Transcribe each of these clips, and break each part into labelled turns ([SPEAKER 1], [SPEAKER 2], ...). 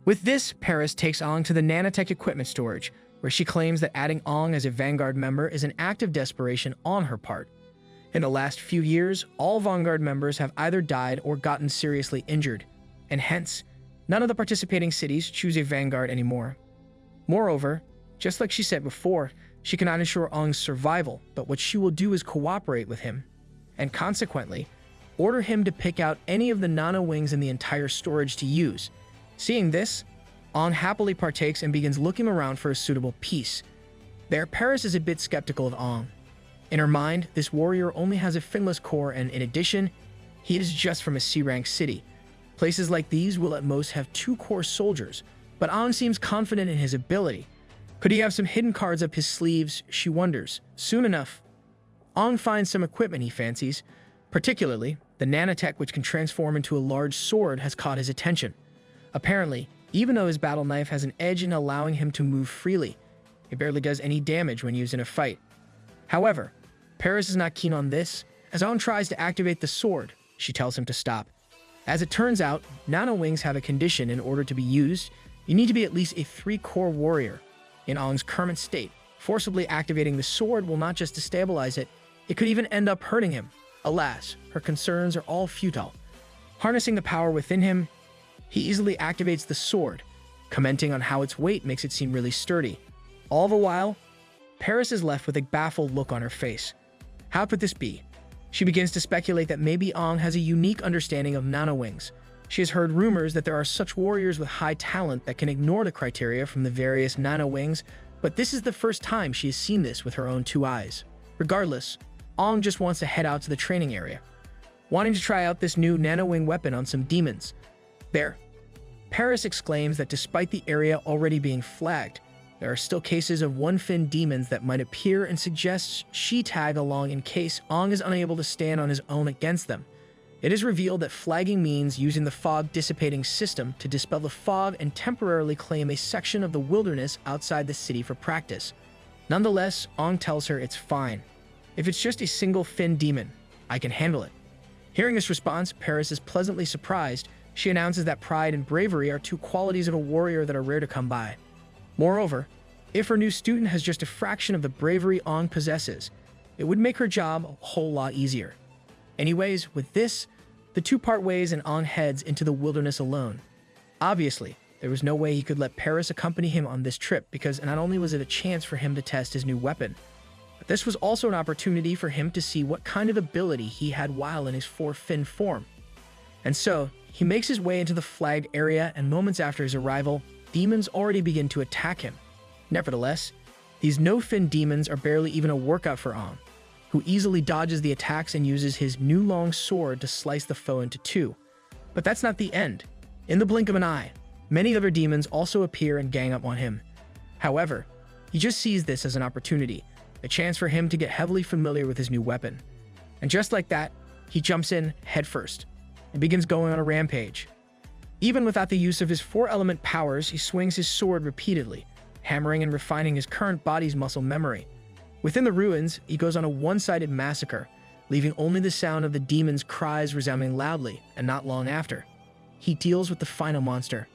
[SPEAKER 1] With this, Paris takes Ong to the nanotech equipment storage, where she claims that adding Ong as a Vanguard member is an act of desperation on her part. In the last few years, all Vanguard members have either died or gotten seriously injured, and hence, none of the participating cities choose a Vanguard anymore. Moreover, just like she said before, she cannot ensure Ong's survival, but what she will do is cooperate with him, and consequently, order him to pick out any of the nano wings in the entire storage to use. Seeing this, Ong happily partakes and begins looking around for a suitable piece. There, Paris is a bit skeptical of Ong. In her mind, this warrior only has a finless core, and in addition, he is just from a C-rank city. Places like these will at most have 2 core soldiers, but Ong seems confident in his ability. Could he have some hidden cards up his sleeves, she wonders. Soon enough, Ong finds some equipment he fancies. Particularly, the nanotech which can transform into a large sword has caught his attention. Apparently, even though his battle knife has an edge in allowing him to move freely, it barely does any damage when used in a fight. However, Paris is not keen on this. As Ong tries to activate the sword, she tells him to stop. As it turns out, nano wings have a condition. In order to be used, you need to be at least a 3-core warrior. In Ong's current state, forcibly activating the sword will not just destabilize it, it could even end up hurting him. Alas, her concerns are all futile. Harnessing the power within him, he easily activates the sword, commenting on how its weight makes it seem really sturdy. All the while, Paris is left with a baffled look on her face. How could this be? She begins to speculate that maybe Ong has a unique understanding of nanowings. She has heard rumors that there are such warriors with high talent that can ignore the criteria from the various nanowings, but this is the first time she has seen this with her own 2 eyes. Regardless, Ong just wants to head out to the training area, wanting to try out this new nanowing weapon on some demons. There, Paris exclaims that despite the area already being flagged, there are still cases of one-fin demons that might appear, and suggests she tag along in case Ong is unable to stand on his own against them. It is revealed that flagging means using the fog dissipating system to dispel the fog and temporarily claim a section of the wilderness outside the city for practice. Nonetheless, Ong tells her it's fine. If it's just a single fin demon, I can handle it. Hearing this response, Paris is pleasantly surprised. She announces that pride and bravery are 2 qualities of a warrior that are rare to come by. Moreover, if her new student has just a fraction of the bravery Ong possesses, it would make her job a whole lot easier. Anyways, with this, the 2 part ways and Ong heads into the wilderness alone. Obviously, there was no way he could let Paris accompany him on this trip, because not only was it a chance for him to test his new weapon, but this was also an opportunity for him to see what kind of ability he had while in his 4-fin form. And so, he makes his way into the flagged area, and moments after his arrival, demons already begin to attack him. Nevertheless, these no-fin demons are barely even a workout for Ong, who easily dodges the attacks and uses his new long sword to slice the foe into 2. But that's not the end. In the blink of an eye, many other demons also appear and gang up on him. However, he just sees this as an opportunity, a chance for him to get heavily familiar with his new weapon. And just like that, he jumps in headfirst and begins going on a rampage. Even without the use of his 4-element powers, he swings his sword repeatedly, hammering and refining his current body's muscle memory. Within the ruins, he goes on a one-sided massacre, leaving only the sound of the demon's cries resounding loudly, and not long after, he deals with the final monster.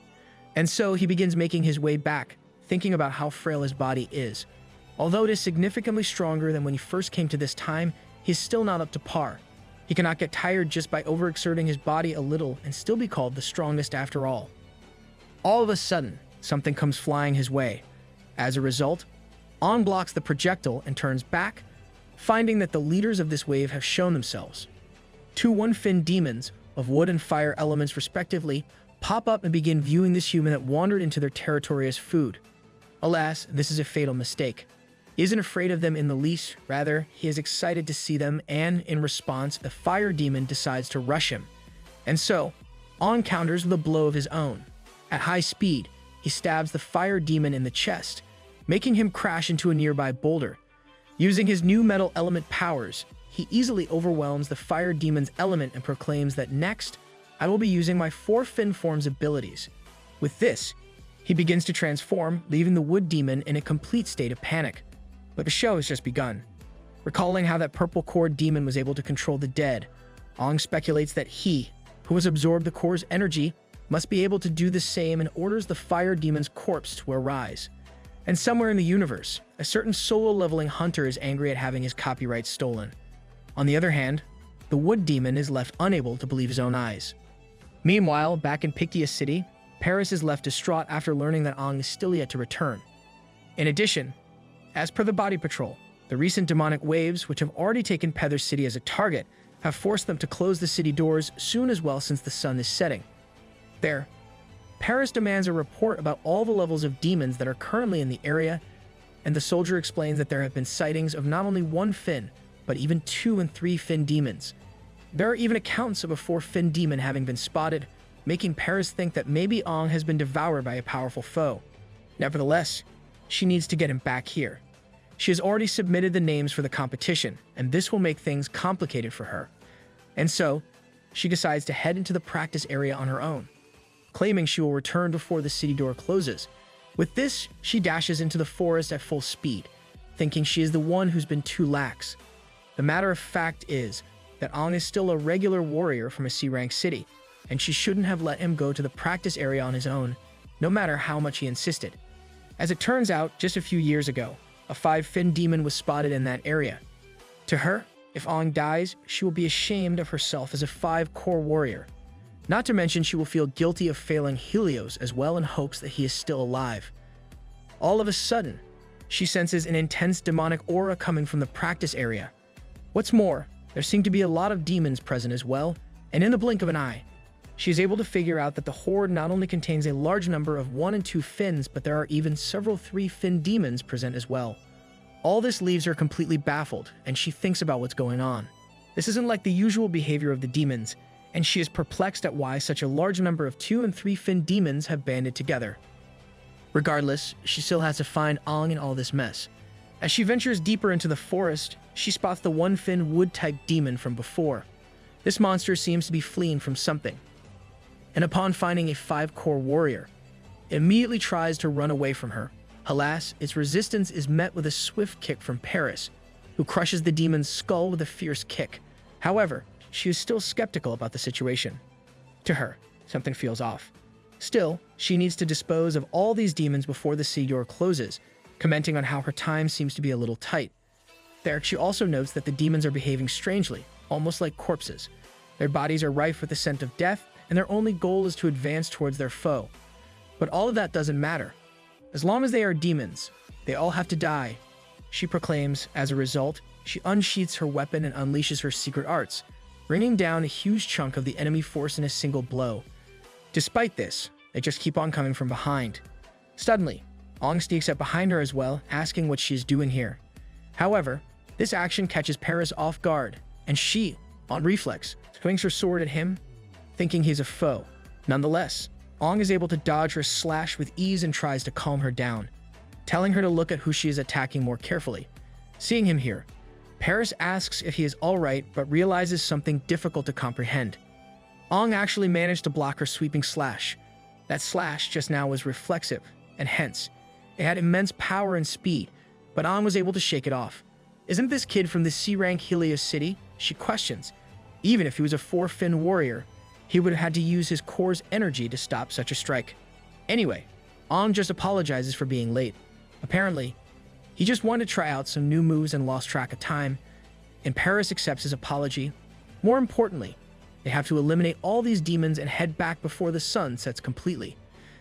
[SPEAKER 1] And so he begins making his way back, thinking about how frail his body is. Although it is significantly stronger than when he first came to this time, he is still not up to par. He cannot get tired just by overexerting his body a little and still be called the strongest after all. All of a sudden, something comes flying his way. As a result, Ong blocks the projectile and turns back, finding that the leaders of this wave have shown themselves. 2 one-fin demons, of wood and fire elements respectively, pop up and begin viewing this human that wandered into their territory as food. Alas, this is a fatal mistake. He isn't afraid of them in the least, rather, he is excited to see them, and in response, the fire demon decides to rush him. And so, Ong counters with a blow of his own. At high speed, he stabs the fire demon in the chest, making him crash into a nearby boulder. Using his new metal element powers, he easily overwhelms the fire demon's element and proclaims that next, I will be using my 4-fin form's abilities. With this, he begins to transform, leaving the wood demon in a complete state of panic. But the show has just begun. Recalling how that purple core demon was able to control the dead, Ong speculates that he, who has absorbed the core's energy, must be able to do the same and orders the fire demon's corpse to arise. And somewhere in the universe, a certain solo-leveling hunter is angry at having his copyright stolen. On the other hand, the wood demon is left unable to believe his own eyes. Meanwhile, back in Pictia City, Paris is left distraught after learning that Ong is still yet to return. In addition, as per the Body Patrol, the recent demonic waves, which have already taken Pether City as a target, have forced them to close the city doors soon as well since the sun is setting. There, Paris demands a report about all the levels of demons that are currently in the area, and the soldier explains that there have been sightings of not only one fin, but even 2 and 3 fin demons. There are even accounts of a 4-fin demon having been spotted, making Paris think that maybe Ong has been devoured by a powerful foe. Nevertheless, she needs to get him back here. She has already submitted the names for the competition, and this will make things complicated for her. And so, she decides to head into the practice area on her own, claiming she will return before the city door closes. With this, she dashes into the forest at full speed, thinking she is the one who's been too lax. The matter of fact is that Ong is still a regular warrior from a C-rank city, and she shouldn't have let him go to the practice area on his own, no matter how much he insisted. As it turns out, just a few years ago, a 5-fin demon was spotted in that area. To her, if Ong dies, she will be ashamed of herself as a 5-core warrior. Not to mention she will feel guilty of failing Helios as well in hopes that he is still alive. All of a sudden, she senses an intense demonic aura coming from the practice area. What's more, there seem to be a lot of demons present as well, and in the blink of an eye, she is able to figure out that the horde not only contains a large number of 1 and 2 fins, but there are even several 3-fin demons present as well. All this leaves her completely baffled, and she thinks about what's going on. This isn't like the usual behavior of the demons, and she is perplexed at why such a large number of 2 and 3-fin demons have banded together. Regardless, she still has to find Ong in all this mess. As she ventures deeper into the forest, she spots the 1-fin wood-type demon from before. This monster seems to be fleeing from something, and upon finding a 5-core warrior, it immediately tries to run away from her. Alas, its resistance is met with a swift kick from Paris, who crushes the demon's skull with a fierce kick. However, she is still skeptical about the situation. To her, something feels off. Still, she needs to dispose of all these demons before the city door closes, commenting on how her time seems to be a little tight. There, she also notes that the demons are behaving strangely, almost like corpses. Their bodies are rife with the scent of death, and their only goal is to advance towards their foe. But all of that doesn't matter. As long as they are demons, they all have to die, she proclaims. As a result, she unsheaths her weapon and unleashes her secret arts, bringing down a huge chunk of the enemy force in a single blow. Despite this, they just keep on coming from behind. Suddenly, Ong sneaks up behind her as well, asking what she is doing here. However, this action catches Paris off guard, and she, on reflex, swings her sword at him, thinking he's a foe. Nonetheless, Ong is able to dodge her slash with ease and tries to calm her down, telling her to look at who she is attacking more carefully. Seeing him here, Paris asks if he is alright, but realizes something difficult to comprehend. Ong actually managed to block her sweeping slash. That slash just now was reflexive, and hence, it had immense power and speed, but Ong was able to shake it off. Isn't this kid from the C-rank Helios City? She questions. Even if he was a 4-fin warrior, he would have had to use his core's energy to stop such a strike. Anyway, Ong just apologizes for being late. Apparently, he just wanted to try out some new moves and lost track of time, and Paris accepts his apology. More importantly, they have to eliminate all these demons and head back before the sun sets completely.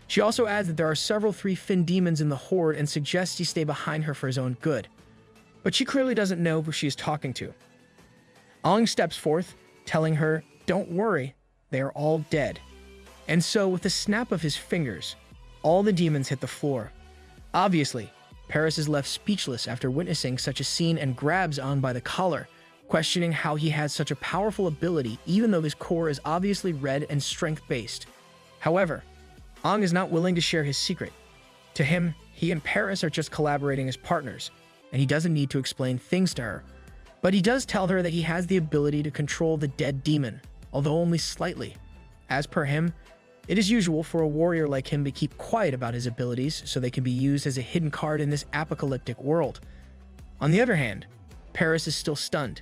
[SPEAKER 1] She also adds that there are several 3-fin demons in the horde and suggests he stay behind her for his own good. But she clearly doesn't know who she is talking to. Ong steps forth, telling her, "Don't worry, they are all dead." And so, with a snap of his fingers, all the demons hit the floor. Obviously, Paris is left speechless after witnessing such a scene and grabs Ong by the collar, questioning how he has such a powerful ability even though his core is obviously red and strength-based. However, Ong is not willing to share his secret. To him, he and Paris are just collaborating as partners, and he doesn't need to explain things to her. But he does tell her that he has the ability to control the dead demon, although only slightly. As per him, it is usual for a warrior like him to keep quiet about his abilities so they can be used as a hidden card in this apocalyptic world. On the other hand, Paris is still stunned.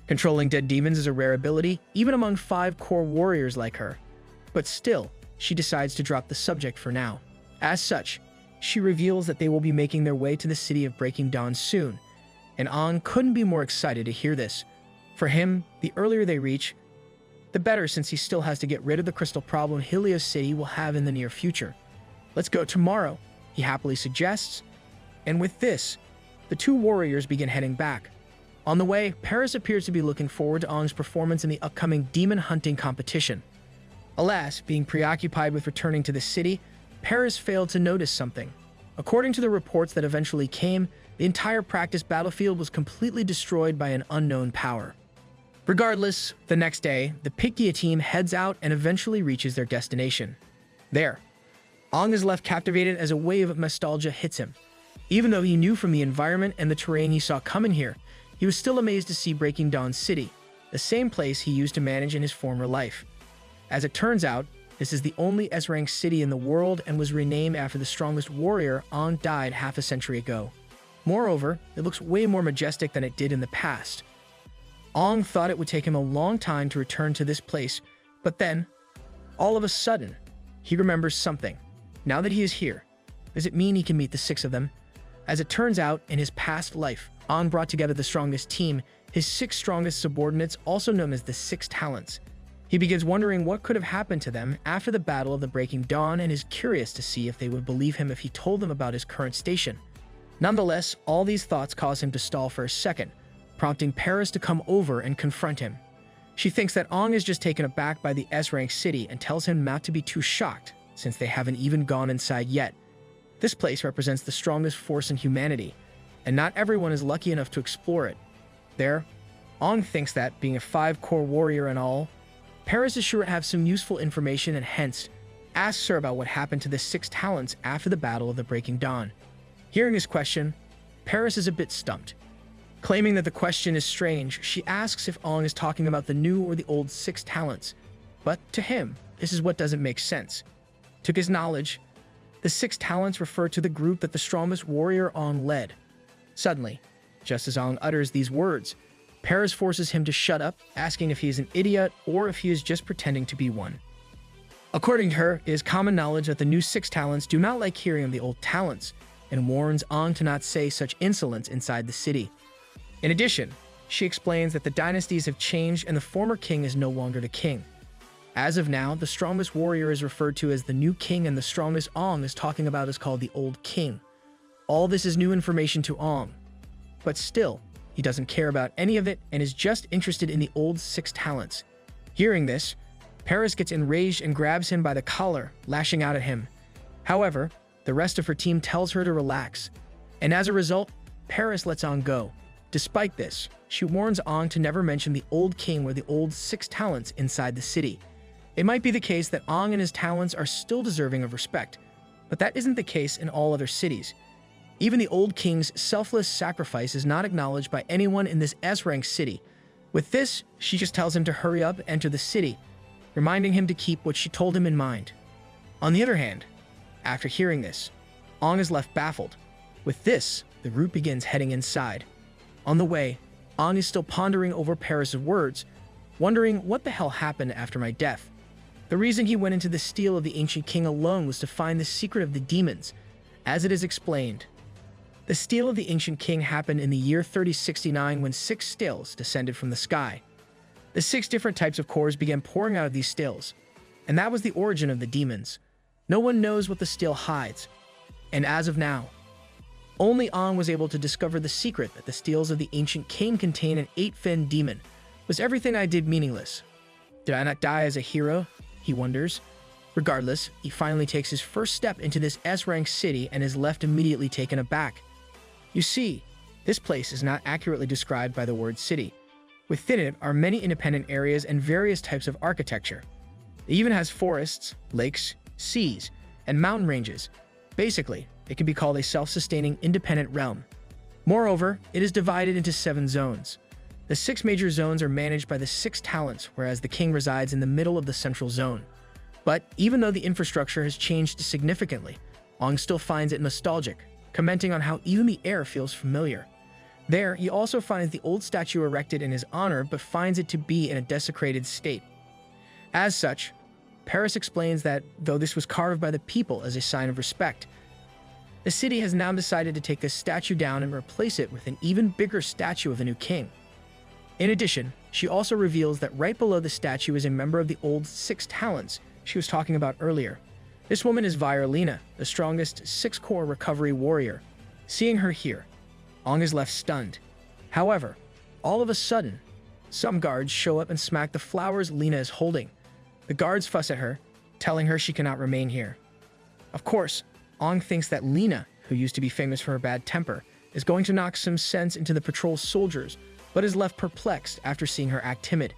[SPEAKER 1] Controlling dead demons is a rare ability, even among 5-core warriors like her. But still, she decides to drop the subject for now. As such, she reveals that they will be making their way to the city of Breaking Dawn soon, and Ong couldn't be more excited to hear this. For him, the earlier they reach, the better, since he still has to get rid of the crystal problem Helios City will have in the near future. "Let's go tomorrow," he happily suggests, and with this, the two warriors begin heading back. On the way, Paris appears to be looking forward to Ong's performance in the upcoming demon hunting competition. Alas, being preoccupied with returning to the city, Paris failed to notice something. According to the reports that eventually came, the entire practice battlefield was completely destroyed by an unknown power. Regardless, the next day, the Pictia team heads out and eventually reaches their destination. There, Ong is left captivated as a wave of nostalgia hits him. Even though he knew from the environment and the terrain he saw coming here, he was still amazed to see Breaking Dawn City, the same place he used to manage in his former life. As it turns out, this is the only S-rank city in the world and was renamed after the strongest warrior Ong died half a century ago. Moreover, it looks way more majestic than it did in the past. Ong thought it would take him a long time to return to this place, but then, all of a sudden, he remembers something. Now that he is here, does it mean he can meet the six of them? As it turns out, in his past life, Ong brought together the strongest team, his six strongest subordinates, also known as the Six Talents. He begins wondering what could have happened to them after the Battle of the Breaking Dawn and is curious to see if they would believe him if he told them about his current station. Nonetheless, all these thoughts cause him to stall for a second, prompting Paris to come over and confront him. She thinks that Ong is just taken aback by the S-rank city and tells him not to be too shocked, since they haven't even gone inside yet. This place represents the strongest force in humanity, and not everyone is lucky enough to explore it. There, Ong thinks that, being a 5-core warrior and all, Paris is sure to have some useful information and hence asks her about what happened to the Six Talents after the Battle of the Breaking Dawn. Hearing his question, Paris is a bit stumped. Claiming that the question is strange, she asks if Ong is talking about the new or the old Six Talents. But to him, this is what doesn't make sense. To his knowledge, the Six Talents refer to the group that the strongest warrior Ong led. Suddenly, just as Ong utters these words, Paris forces him to shut up, asking if he is an idiot or if he is just pretending to be one. According to her, it is common knowledge that the new Six Talents do not like hearing of the old talents, and warns Ong to not say such insolence inside the city. In addition, she explains that the dynasties have changed and the former king is no longer the king. As of now, the strongest warrior is referred to as the new king and the strongest Ong is talking about is called the old king. All this is new information to Ong, but still, he doesn't care about any of it and is just interested in the old Six Talents. Hearing this, Paris gets enraged and grabs him by the collar, lashing out at him. However, the rest of her team tells her to relax, and as a result, Paris lets Ong go. Despite this, she warns Ong to never mention the old king or the old Six Talents inside the city. It might be the case that Ong and his talents are still deserving of respect, but that isn't the case in all other cities. Even the old king's selfless sacrifice is not acknowledged by anyone in this S-rank city. With this, she just tells him to hurry up and enter the city, reminding him to keep what she told him in mind. On the other hand, after hearing this, Ong is left baffled. With this, the group begins heading inside. On the way, Ong is still pondering over Paris' words, wondering what the hell happened after my death. The reason he went into the stele of the ancient king alone was to find the secret of the demons. As it is explained, the stele of the ancient king happened in the year 3069 when 6 steles descended from the sky. The 6 different types of cores began pouring out of these steles, and that was the origin of the demons. No one knows what the stele hides, and as of now, only Ong was able to discover the secret that the steles of the ancient king contain an 8-finned demon. Was everything I did meaningless? Did I not die as a hero? He wonders. Regardless, he finally takes his first step into this S-rank city and is left immediately taken aback. You see, this place is not accurately described by the word city. Within it are many independent areas and various types of architecture. It even has forests, lakes, seas, and mountain ranges. Basically, it can be called a self-sustaining independent realm. Moreover, it is divided into 7 zones. The 6 major zones are managed by the 6 talents, whereas the king resides in the middle of the central zone. But even though the infrastructure has changed significantly, Ong still finds it nostalgic, commenting on how even the air feels familiar. There, he also finds the old statue erected in his honor but finds it to be in a desecrated state. As such, Paris explains that though this was carved by the people as a sign of respect, the city has now decided to take this statue down and replace it with an even bigger statue of the new king. In addition, she also reveals that right below the statue is a member of the old Six Talents she was talking about earlier. This woman is Lina, the strongest six-core recovery warrior. Seeing her here, Ong is left stunned. However, all of a sudden, some guards show up and smack the flowers Lina is holding. The guards fuss at her, telling her she cannot remain here. Of course, Ong thinks that Lina, who used to be famous for her bad temper, is going to knock some sense into the patrol soldiers, but is left perplexed after seeing her act timid.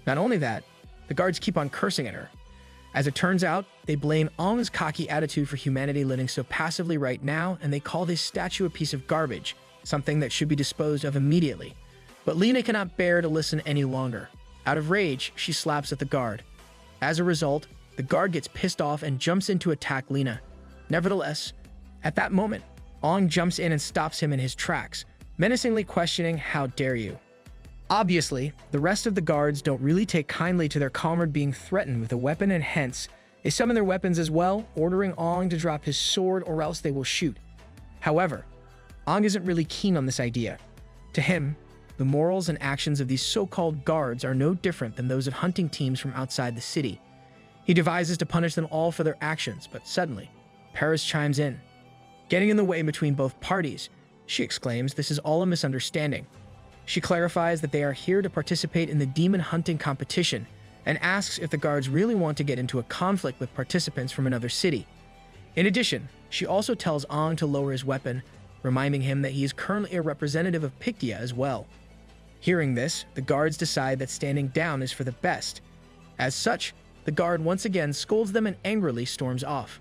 [SPEAKER 1] Not only that, the guards keep on cursing at her. As it turns out, they blame Ong's cocky attitude for humanity living so passively right now, and they call this statue a piece of garbage, something that should be disposed of immediately. But Lina cannot bear to listen any longer. Out of rage, she slaps at the guard. As a result, the guard gets pissed off and jumps in to attack Lina. Nevertheless, at that moment, Ong jumps in and stops him in his tracks, menacingly questioning, "How dare you?" Obviously, the rest of the guards don't really take kindly to their comrade being threatened with a weapon, and hence, they summon their weapons as well, ordering Ong to drop his sword or else they will shoot. However, Ong isn't really keen on this idea. To him, the morals and actions of these so-called guards are no different than those of hunting teams from outside the city. He devises to punish them all for their actions, but suddenly, Paris chimes in. Getting in the way between both parties, she exclaims this is all a misunderstanding. She clarifies that they are here to participate in the demon hunting competition and asks if the guards really want to get into a conflict with participants from another city. In addition, she also tells Ong to lower his weapon, reminding him that he is currently a representative of Pictia as well. Hearing this, the guards decide that standing down is for the best. As such, the guard once again scolds them and angrily storms off.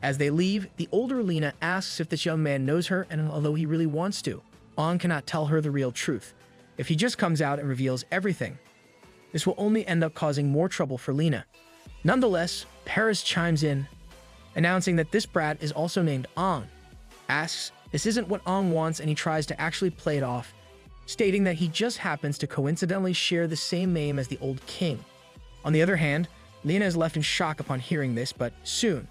[SPEAKER 1] As they leave, the older Lina asks if this young man knows her, and although he really wants to, Ong cannot tell her the real truth. If he just comes out and reveals everything, this will only end up causing more trouble for Lina. Nonetheless, Paris chimes in, announcing that this brat is also named Ong, asks this isn't what Ong wants, and he tries to actually play it off, stating that he just happens to coincidentally share the same name as the old king. On the other hand, Lina is left in shock upon hearing this, but soon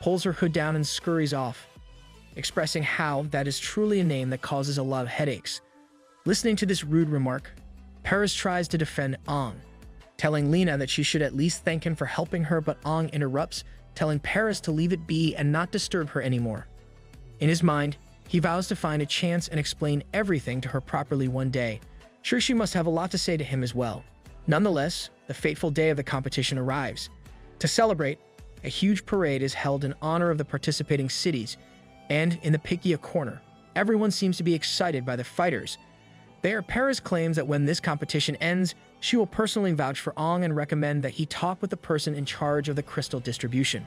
[SPEAKER 1] pulls her hood down and scurries off, expressing how that is truly a name that causes a lot of headaches. Listening to this rude remark, Paris tries to defend Ong, telling Lina that she should at least thank him for helping her, but Ong interrupts, telling Paris to leave it be and not disturb her anymore. In his mind, he vows to find a chance and explain everything to her properly one day. Sure, she must have a lot to say to him as well. Nonetheless, the fateful day of the competition arrives. To celebrate, a huge parade is held in honor of the participating cities, and in the Pictia corner, everyone seems to be excited by the fighters. There, Paris claims that when this competition ends, she will personally vouch for Ong and recommend that he talk with the person in charge of the crystal distribution.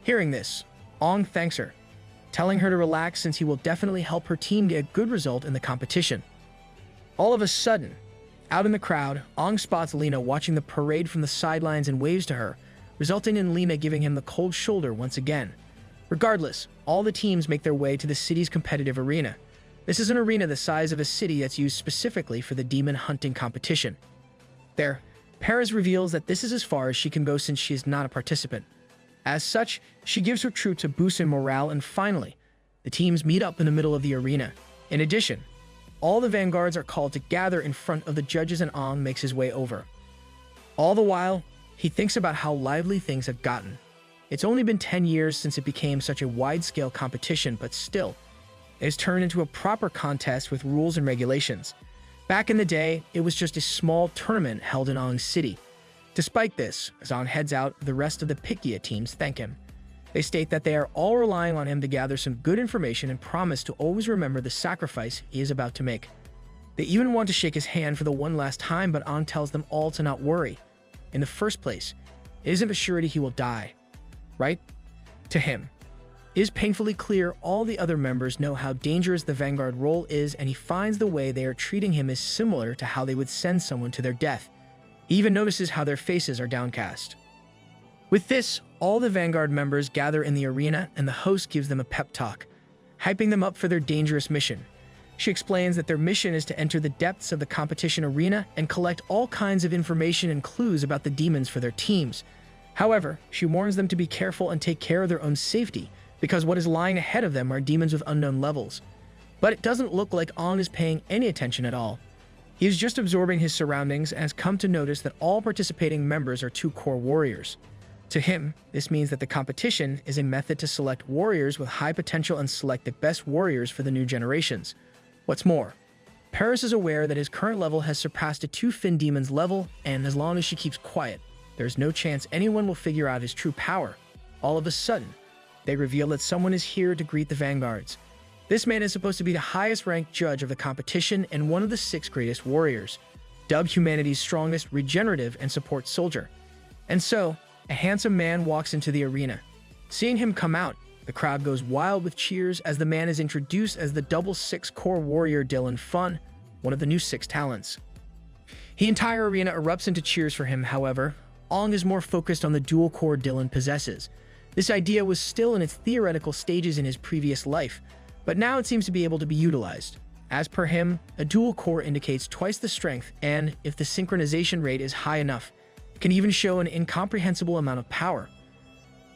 [SPEAKER 1] Hearing this, Ong thanks her, telling her to relax since he will definitely help her team get a good result in the competition. All of a sudden, out in the crowd, Ong spots Lina watching the parade from the sidelines and waves to her, resulting in Lina giving him the cold shoulder once again. Regardless, all the teams make their way to the city's competitive arena. This is an arena the size of a city that's used specifically for the demon hunting competition. There, Paris reveals that this is as far as she can go since she is not a participant. As such, she gives her troops a boost in morale, and finally, the teams meet up in the middle of the arena. In addition, all the vanguards are called to gather in front of the judges, and Ong makes his way over. All the while, he thinks about how lively things have gotten. It's only been 10 years since it became such a wide-scale competition, but still, it has turned into a proper contest with rules and regulations. Back in the day, it was just a small tournament held in Ong's city. Despite this, as Ong heads out, the rest of the Pictia teams thank him. They state that they are all relying on him to gather some good information and promise to always remember the sacrifice he is about to make. They even want to shake his hand for the one last time, but Ong tells them all to not worry. In the first place, it isn't a surety he will die, right? To him, it is painfully clear all the other members know how dangerous the Vanguard role is, and he finds the way they are treating him is similar to how they would send someone to their death. He even notices how their faces are downcast. With this, all the Vanguard members gather in the arena, and the host gives them a pep talk, hyping them up for their dangerous mission. She explains that their mission is to enter the depths of the competition arena and collect all kinds of information and clues about the demons for their teams. However, she warns them to be careful and take care of their own safety, because what is lying ahead of them are demons with unknown levels. But it doesn't look like Ong is paying any attention at all. He is just absorbing his surroundings and has come to notice that all participating members are 2 core warriors. To him, this means that the competition is a method to select warriors with high potential and select the best warriors for the new generations. What's more, Paris is aware that his current level has surpassed a 2 fin demon's level, and as long as she keeps quiet, there's no chance anyone will figure out his true power. All of a sudden, they reveal that someone is here to greet the vanguards. This man is supposed to be the highest ranked judge of the competition and one of the 6 greatest warriors, dubbed humanity's strongest regenerative and support soldier. And so, a handsome man walks into the arena. Seeing him come out, the crowd goes wild with cheers as the man is introduced as the double 6 core warrior Dylan Fun, one of the new 6 talents. The entire arena erupts into cheers for him. However, Ong is more focused on the dual core Dylan possesses. This idea was still in its theoretical stages in his previous life, but now it seems to be able to be utilized. As per him, a dual core indicates twice the strength, and if the synchronization rate is high enough, it can even show an incomprehensible amount of power.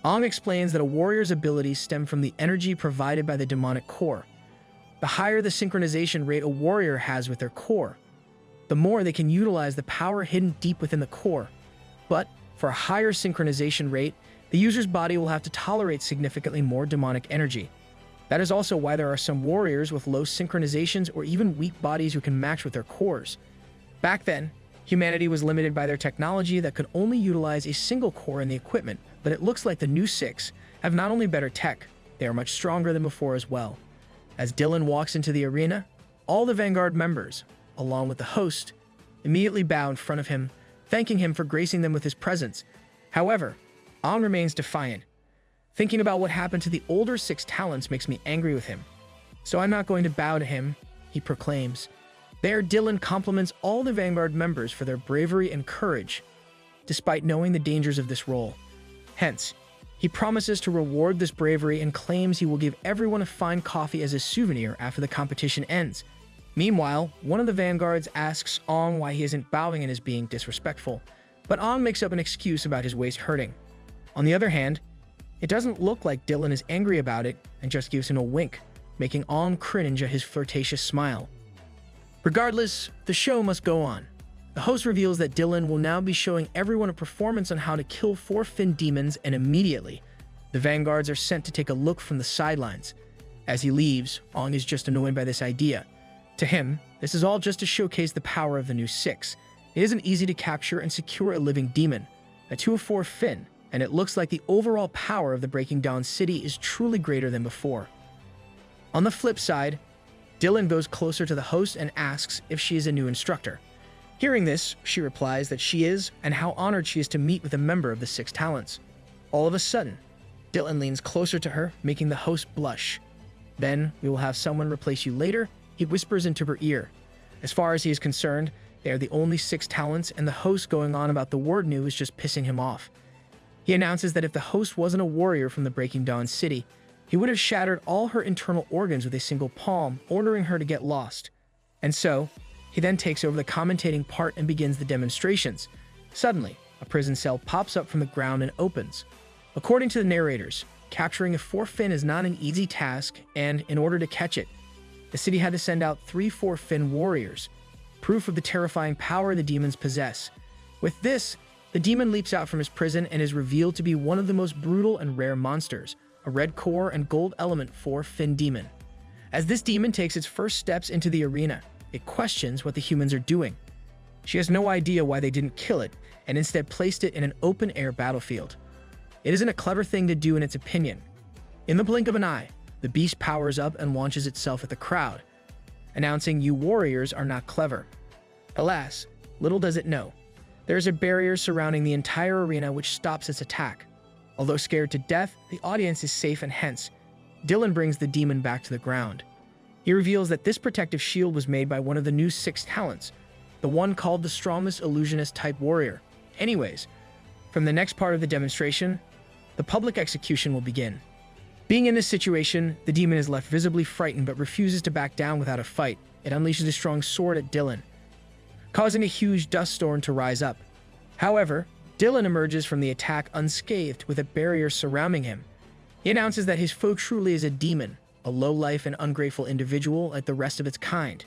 [SPEAKER 1] Ong explains that a warrior's abilities stem from the energy provided by the demonic core. The higher the synchronization rate a warrior has with their core, the more they can utilize the power hidden deep within the core. But for a higher synchronization rate, the user's body will have to tolerate significantly more demonic energy. That is also why there are some warriors with low synchronizations or even weak bodies who can match with their cores. Back then, humanity was limited by their technology that could only utilize a single core in the equipment, but it looks like the new 6 have not only better tech, they are much stronger than before as well. As Dylan walks into the arena, all the Vanguard members, along with the host, immediately bow in front of him, thanking him for gracing them with his presence. However, Ong remains defiant. Thinking about what happened to the older 6 talents makes me angry with him. So I'm not going to bow to him, he proclaims. There, Dylan compliments all the Vanguard members for their bravery and courage, despite knowing the dangers of this role. Hence, he promises to reward this bravery and claims he will give everyone a fine coffee as a souvenir after the competition ends. Meanwhile, one of the Vanguards asks Ong why he isn't bowing and is being disrespectful, but Ong makes up an excuse about his waist hurting. On the other hand, it doesn't look like Dylan is angry about it and just gives him a wink, making Ong cringe at his flirtatious smile. Regardless, the show must go on. The host reveals that Dylan will now be showing everyone a performance on how to kill 4 fin demons, and immediately, the Vanguards are sent to take a look from the sidelines. As he leaves, Ong is just annoyed by this idea. To him, this is all just to showcase the power of the new 6. It isn't easy to capture and secure a living demon, a 2 of 4 fin, and it looks like the overall power of the Breaking Dawn City is truly greater than before. On the flip side, Dylan goes closer to the host and asks if she is a new instructor. Hearing this, she replies that she is, and how honored she is to meet with a member of the 6 talents. All of a sudden, Dylan leans closer to her, making the host blush. Then, we will have someone replace you later, he whispers into her ear. As far as he is concerned, they are the only 6 talents, and the host going on about the word new is just pissing him off. He announces that if the host wasn't a warrior from the Breaking Dawn City, he would have shattered all her internal organs with a single palm, ordering her to get lost. And so, he then takes over the commentating part and begins the demonstrations. Suddenly, a prison cell pops up from the ground and opens. According to the narrators, capturing a 4 fin is not an easy task, and in order to catch it, the city had to send out 3 4 fin warriors, proof of the terrifying power the demons possess. With this, the demon leaps out from his prison and is revealed to be one of the most brutal and rare monsters, a red core and gold element 4 fin demon. As this demon takes its first steps into the arena, it questions what the humans are doing. She has no idea why they didn't kill it, and instead placed it in an open-air battlefield. It isn't a clever thing to do in its opinion. In the blink of an eye, the beast powers up and launches itself at the crowd, announcing you warriors are not clever. Alas, little does it know, there is a barrier surrounding the entire arena which stops its attack. Although scared to death, the audience is safe, and hence, Dylan brings the demon back to the ground. He reveals that this protective shield was made by one of the new 6 talents, the one called the strongest illusionist-type warrior. Anyways, from the next part of the demonstration, the public execution will begin. Being in this situation, the demon is left visibly frightened but refuses to back down without a fight. It unleashes a strong sword at Dylan, causing a huge dust storm to rise up. However, Dylan emerges from the attack unscathed with a barrier surrounding him. He announces that his foe truly is a demon, a low-life and ungrateful individual like the rest of its kind.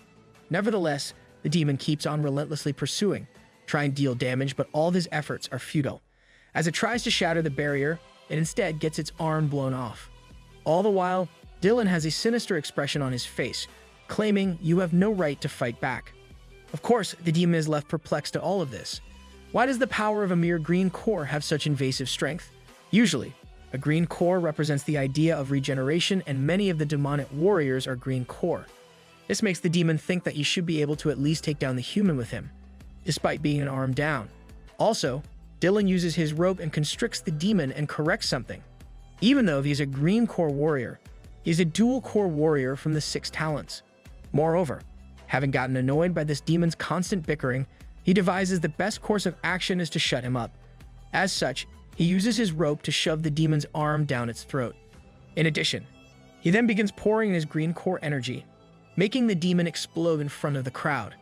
[SPEAKER 1] Nevertheless, the demon keeps on relentlessly pursuing, trying to deal damage, but all of his efforts are futile. As it tries to shatter the barrier, it instead gets its arm blown off. All the while, Dylan has a sinister expression on his face, claiming you have no right to fight back. Of course, the demon is left perplexed at all of this. Why does the power of a mere green core have such invasive strength? Usually, a green core represents the idea of regeneration, and many of the demonic warriors are green core. This makes the demon think that you should be able to at least take down the human with him, despite being an arm down. Also, Dylan uses his rope and constricts the demon and corrects something. Even though he's a green core warrior, he's a dual core warrior from the 6 talents. Moreover, having gotten annoyed by this demon's constant bickering, he devises the best course of action is to shut him up. As such, he uses his rope to shove the demon's arm down its throat. In addition, he then begins pouring in his green core energy, making the demon explode in front of the crowd.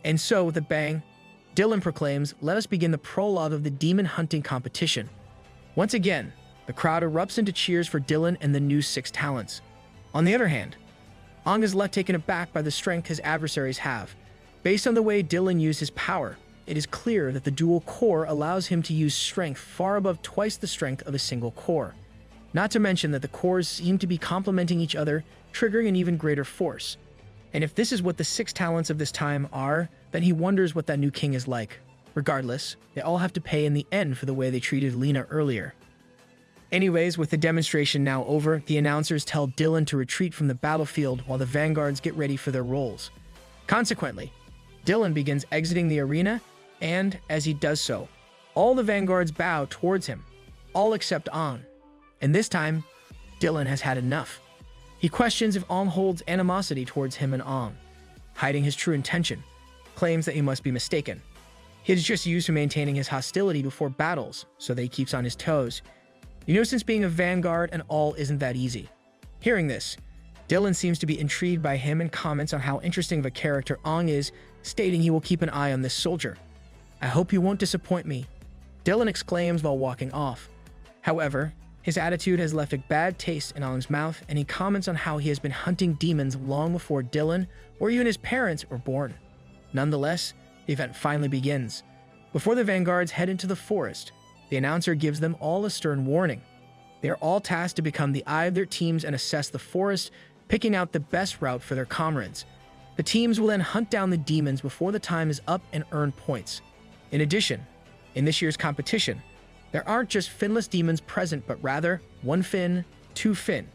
[SPEAKER 1] And so, with a bang, Dylan proclaims, "Let us begin the prologue of the demon hunting competition." Once again, the crowd erupts into cheers for Dylan and the new 6 talents. On the other hand, Aang is left taken aback by the strength his adversaries have. Based on the way Dylan used his power, it is clear that the dual core allows him to use strength far above twice the strength of a single core. Not to mention that the cores seem to be complementing each other, triggering an even greater force. And if this is what the 6 talents of this time are, then he wonders what that new king is like. Regardless, they all have to pay in the end for the way they treated Lena earlier. Anyways, with the demonstration now over, the announcers tell Dylan to retreat from the battlefield while the vanguards get ready for their roles. Consequently, Dylan begins exiting the arena, and as he does so, all the vanguards bow towards him, all except Aang. And this time, Dylan has had enough. He questions if Aang holds animosity towards him and Aang, hiding his true intention, claims that he must be mistaken. He is just used to maintaining his hostility before battles, so that he keeps on his toes. You know, since being a vanguard and all isn't that easy. Hearing this, Dylan seems to be intrigued by him and comments on how interesting of a character Aang is, stating he will keep an eye on this soldier. "I hope you won't disappoint me," Dylan exclaims while walking off. However, his attitude has left a bad taste in Aang's mouth, and he comments on how he has been hunting demons long before Dylan or even his parents were born. Nonetheless, the event finally begins. Before the vanguards head into the forest, the announcer gives them all a stern warning. They are all tasked to become the eye of their teams and assess the forest, picking out the best route for their comrades. The teams will then hunt down the demons before the time is up and earn points. In addition, in this year's competition, there aren't just finless demons present, but rather 1 fin, 2 fin,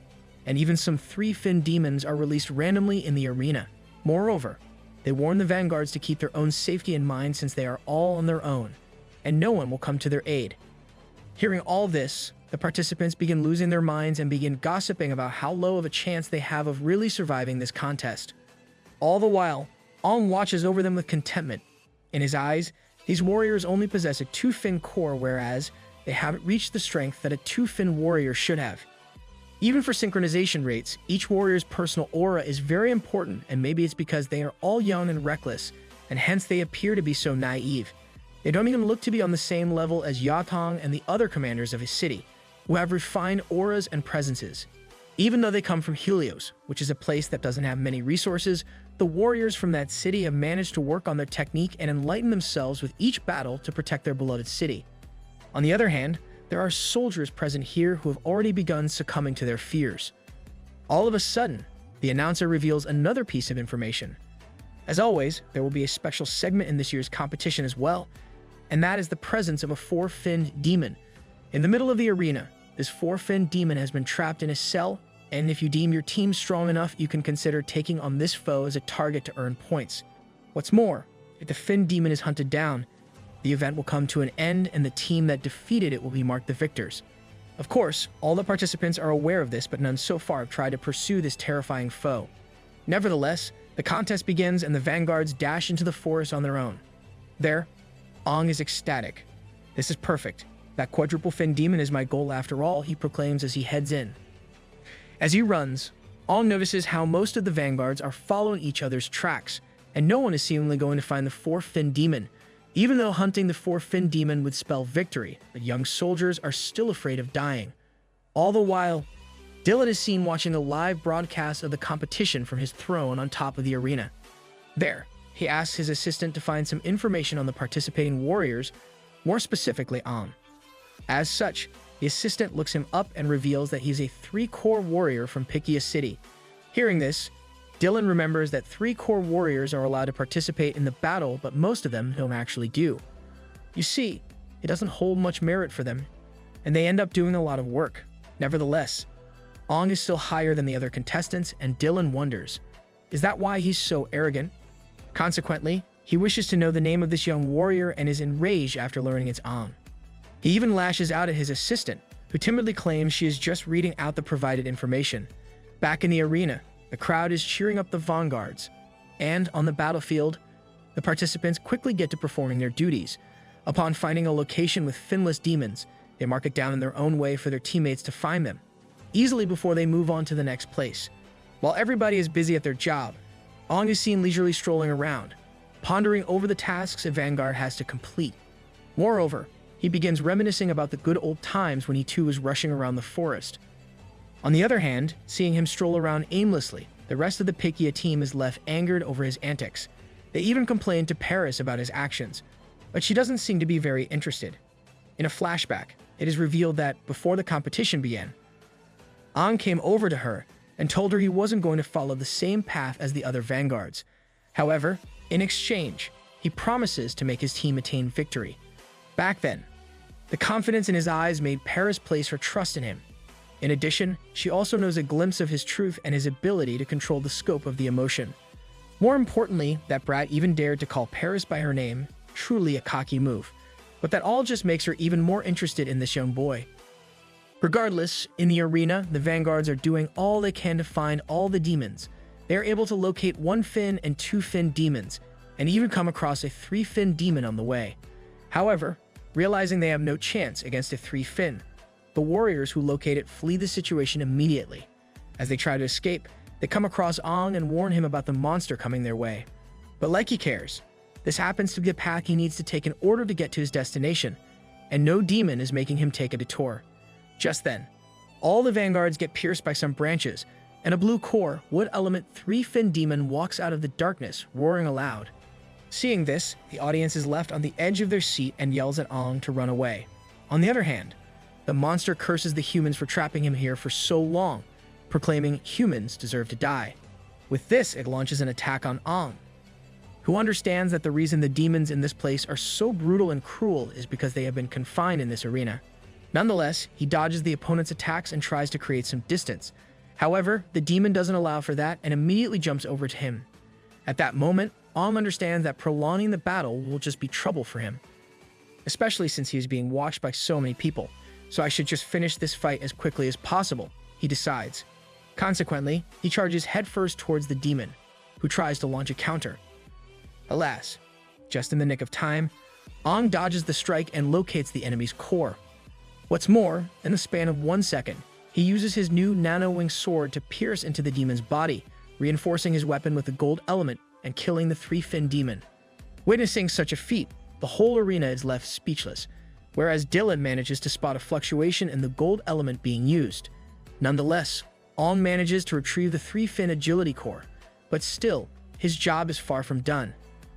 [SPEAKER 1] and even some 3 fin demons are released randomly in the arena. Moreover, they warn the vanguards to keep their own safety in mind since they are all on their own, and no one will come to their aid. Hearing all this, the participants begin losing their minds and begin gossiping about how low of a chance they have of really surviving this contest. All the while, Aang watches over them with contentment. In his eyes, these warriors only possess a 2-fin core, whereas they haven't reached the strength that a 2-fin warrior should have. Even for synchronization rates, each warrior's personal aura is very important, and maybe it's because they are all young and reckless, and hence they appear to be so naive. They don't even look to be on the same level as Yatong and the other commanders of his city, who have refined auras and presences. Even though they come from Helios, which is a place that doesn't have many resources, the warriors from that city have managed to work on their technique and enlighten themselves with each battle to protect their beloved city. On the other hand, there are soldiers present here who have already begun succumbing to their fears. All of a sudden, the announcer reveals another piece of information. As always, there will be a special segment in this year's competition as well, and that is the presence of a 4-finned demon. In the middle of the arena, this 4-finned demon has been trapped in a cell, and if you deem your team strong enough, you can consider taking on this foe as a target to earn points. What's more, if the finned demon is hunted down, the event will come to an end and the team that defeated it will be marked the victors. Of course, all the participants are aware of this, but none so far have tried to pursue this terrifying foe. Nevertheless, the contest begins and the vanguards dash into the forest on their own. There, Aang is ecstatic. "This is perfect. That quadruple fin demon is my goal after all," he proclaims as he heads in. As he runs, Aang notices how most of the vanguards are following each other's tracks, and no one is seemingly going to find the 4-fin demon, Even though hunting the four-finned demon would spell victory, the young soldiers are still afraid of dying. All the while, Dylan is seen watching a live broadcast of the competition from his throne on top of the arena. There, he asks his assistant to find some information on the participating warriors, more specifically An. As such, the assistant looks him up and reveals that he's a 3-core warrior from Pikia City. Hearing this, Dylan remembers that 3-core warriors are allowed to participate in the battle, but most of them don't actually do. You see, it doesn't hold much merit for them, and they end up doing a lot of work. Nevertheless, Ong is still higher than the other contestants, and Dylan wonders, is that why he's so arrogant? Consequently, he wishes to know the name of this young warrior and is enraged after learning it's Ong. He even lashes out at his assistant, who timidly claims she is just reading out the provided information. Back in the arena, the crowd is cheering up the vanguards, and on the battlefield, the participants quickly get to performing their duties. Upon finding a location with finless demons, they mark it down in their own way for their teammates to find them, easily before they move on to the next place. While everybody is busy at their job, Ong is seen leisurely strolling around, pondering over the tasks a vanguard has to complete. Moreover, he begins reminiscing about the good old times when he too was rushing around the forest. On the other hand, seeing him stroll around aimlessly, the rest of the Pikia team is left angered over his antics. They even complain to Paris about his actions, but she doesn't seem to be very interested. In a flashback, it is revealed that before the competition began, Ong came over to her and told her he wasn't going to follow the same path as the other vanguards. However, in exchange, he promises to make his team attain victory. Back then, the confidence in his eyes made Paris place her trust in him. In addition, she also knows a glimpse of his truth and his ability to control the scope of the emotion. More importantly, that brat even dared to call Paris by her name, truly a cocky move. But that all just makes her even more interested in this young boy. Regardless, in the arena, the vanguards are doing all they can to find all the demons. They are able to locate 1-fin and 2-fin demons, and even come across a 3-fin demon on the way. However, realizing they have no chance against a 3-fin, the warriors who locate it flee the situation immediately. As they try to escape, they come across Ong and warn him about the monster coming their way. But like he cares, this happens to be the path he needs to take in order to get to his destination, and no demon is making him take a detour. Just then, all the vanguards get pierced by some branches, and a blue core, wood element 3-fin demon walks out of the darkness, roaring aloud. Seeing this, the audience is left on the edge of their seat and yells at Ong to run away. On the other hand, the monster curses the humans for trapping him here for so long, proclaiming humans deserve to die. With this, it launches an attack on Ong, who understands that the reason the demons in this place are so brutal and cruel is because they have been confined in this arena. Nonetheless, he dodges the opponent's attacks and tries to create some distance. However, the demon doesn't allow for that and immediately jumps over to him. At that moment, Ong understands that prolonging the battle will just be trouble for him, especially since he is being watched by so many people. So I should just finish this fight as quickly as possible, he decides. Consequently, he charges headfirst towards the demon, who tries to launch a counter. Alas, just in the nick of time, Ong dodges the strike and locates the enemy's core. What's more, in the span of 1 second, he uses his new nano-wing sword to pierce into the demon's body, reinforcing his weapon with the gold element and killing the 3-fin demon. Witnessing such a feat, the whole arena is left speechless, whereas Dylan manages to spot a fluctuation in the gold element being used. Nonetheless, Ong manages to retrieve the 3-fin agility core, but still, his job is far from done.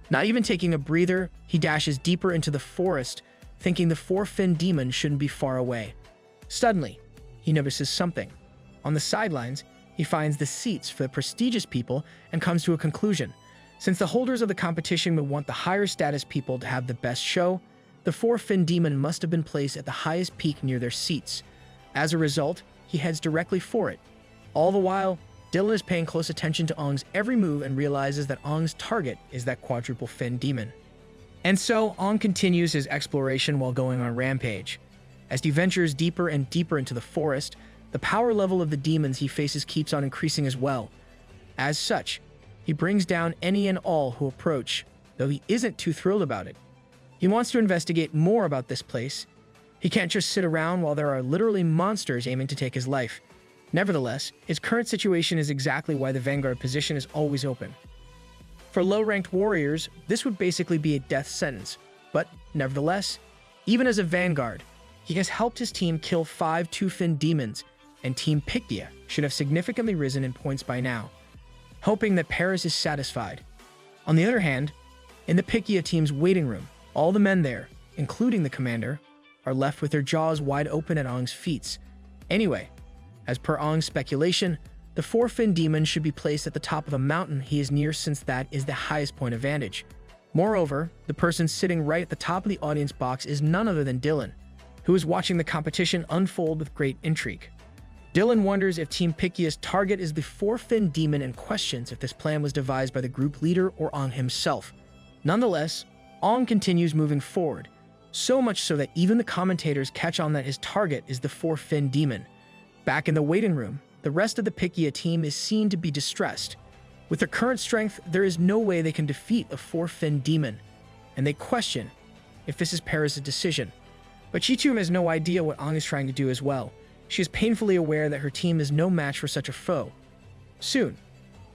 [SPEAKER 1] Not even taking a breather, he dashes deeper into the forest, thinking the 4-fin demon shouldn't be far away. Suddenly, he notices something. On the sidelines, he finds the seats for the prestigious people and comes to a conclusion. Since the holders of the competition would want the higher status people to have the best show, the 4-fin demon must have been placed at the highest peak near their seats. As a result, he heads directly for it. All the while, Dylan is paying close attention to Ong's every move and realizes that Ong's target is that quadruple fin demon. And so, Ong continues his exploration while going on a rampage. As he ventures deeper and deeper into the forest, the power level of the demons he faces keeps on increasing as well. As such, he brings down any and all who approach, though he isn't too thrilled about it. He wants to investigate more about this place. He can't just sit around while there are literally monsters aiming to take his life. Nevertheless, his current situation is exactly why the vanguard position is always open. For low-ranked warriors, this would basically be a death sentence. But nevertheless, even as a vanguard, he has helped his team kill 5 two-fin demons, and Team Pictia should have significantly risen in points by now, hoping that Paris is satisfied. On the other hand, in the Pictia team's waiting room, all the men there, including the commander, are left with their jaws wide open at Ong's feats. Anyway, as per Ong's speculation, the 4-fin demon should be placed at the top of the mountain he is near, since that is the highest point of vantage. Moreover, the person sitting right at the top of the audience box is none other than Dylan, who is watching the competition unfold with great intrigue. Dylan wonders if Team Pictia's target is the 4-fin demon and questions if this plan was devised by the group leader or Ong himself. Nonetheless, Ong continues moving forward, so much so that even the commentators catch on that his target is the 4-fin demon. Back in the waiting room, the rest of the Pictia team is seen to be distressed. With their current strength, there is no way they can defeat a 4-fin demon, and they question if this is Paris' decision. But Chitum has no idea what Ong is trying to do as well. She is painfully aware that her team is no match for such a foe. Soon,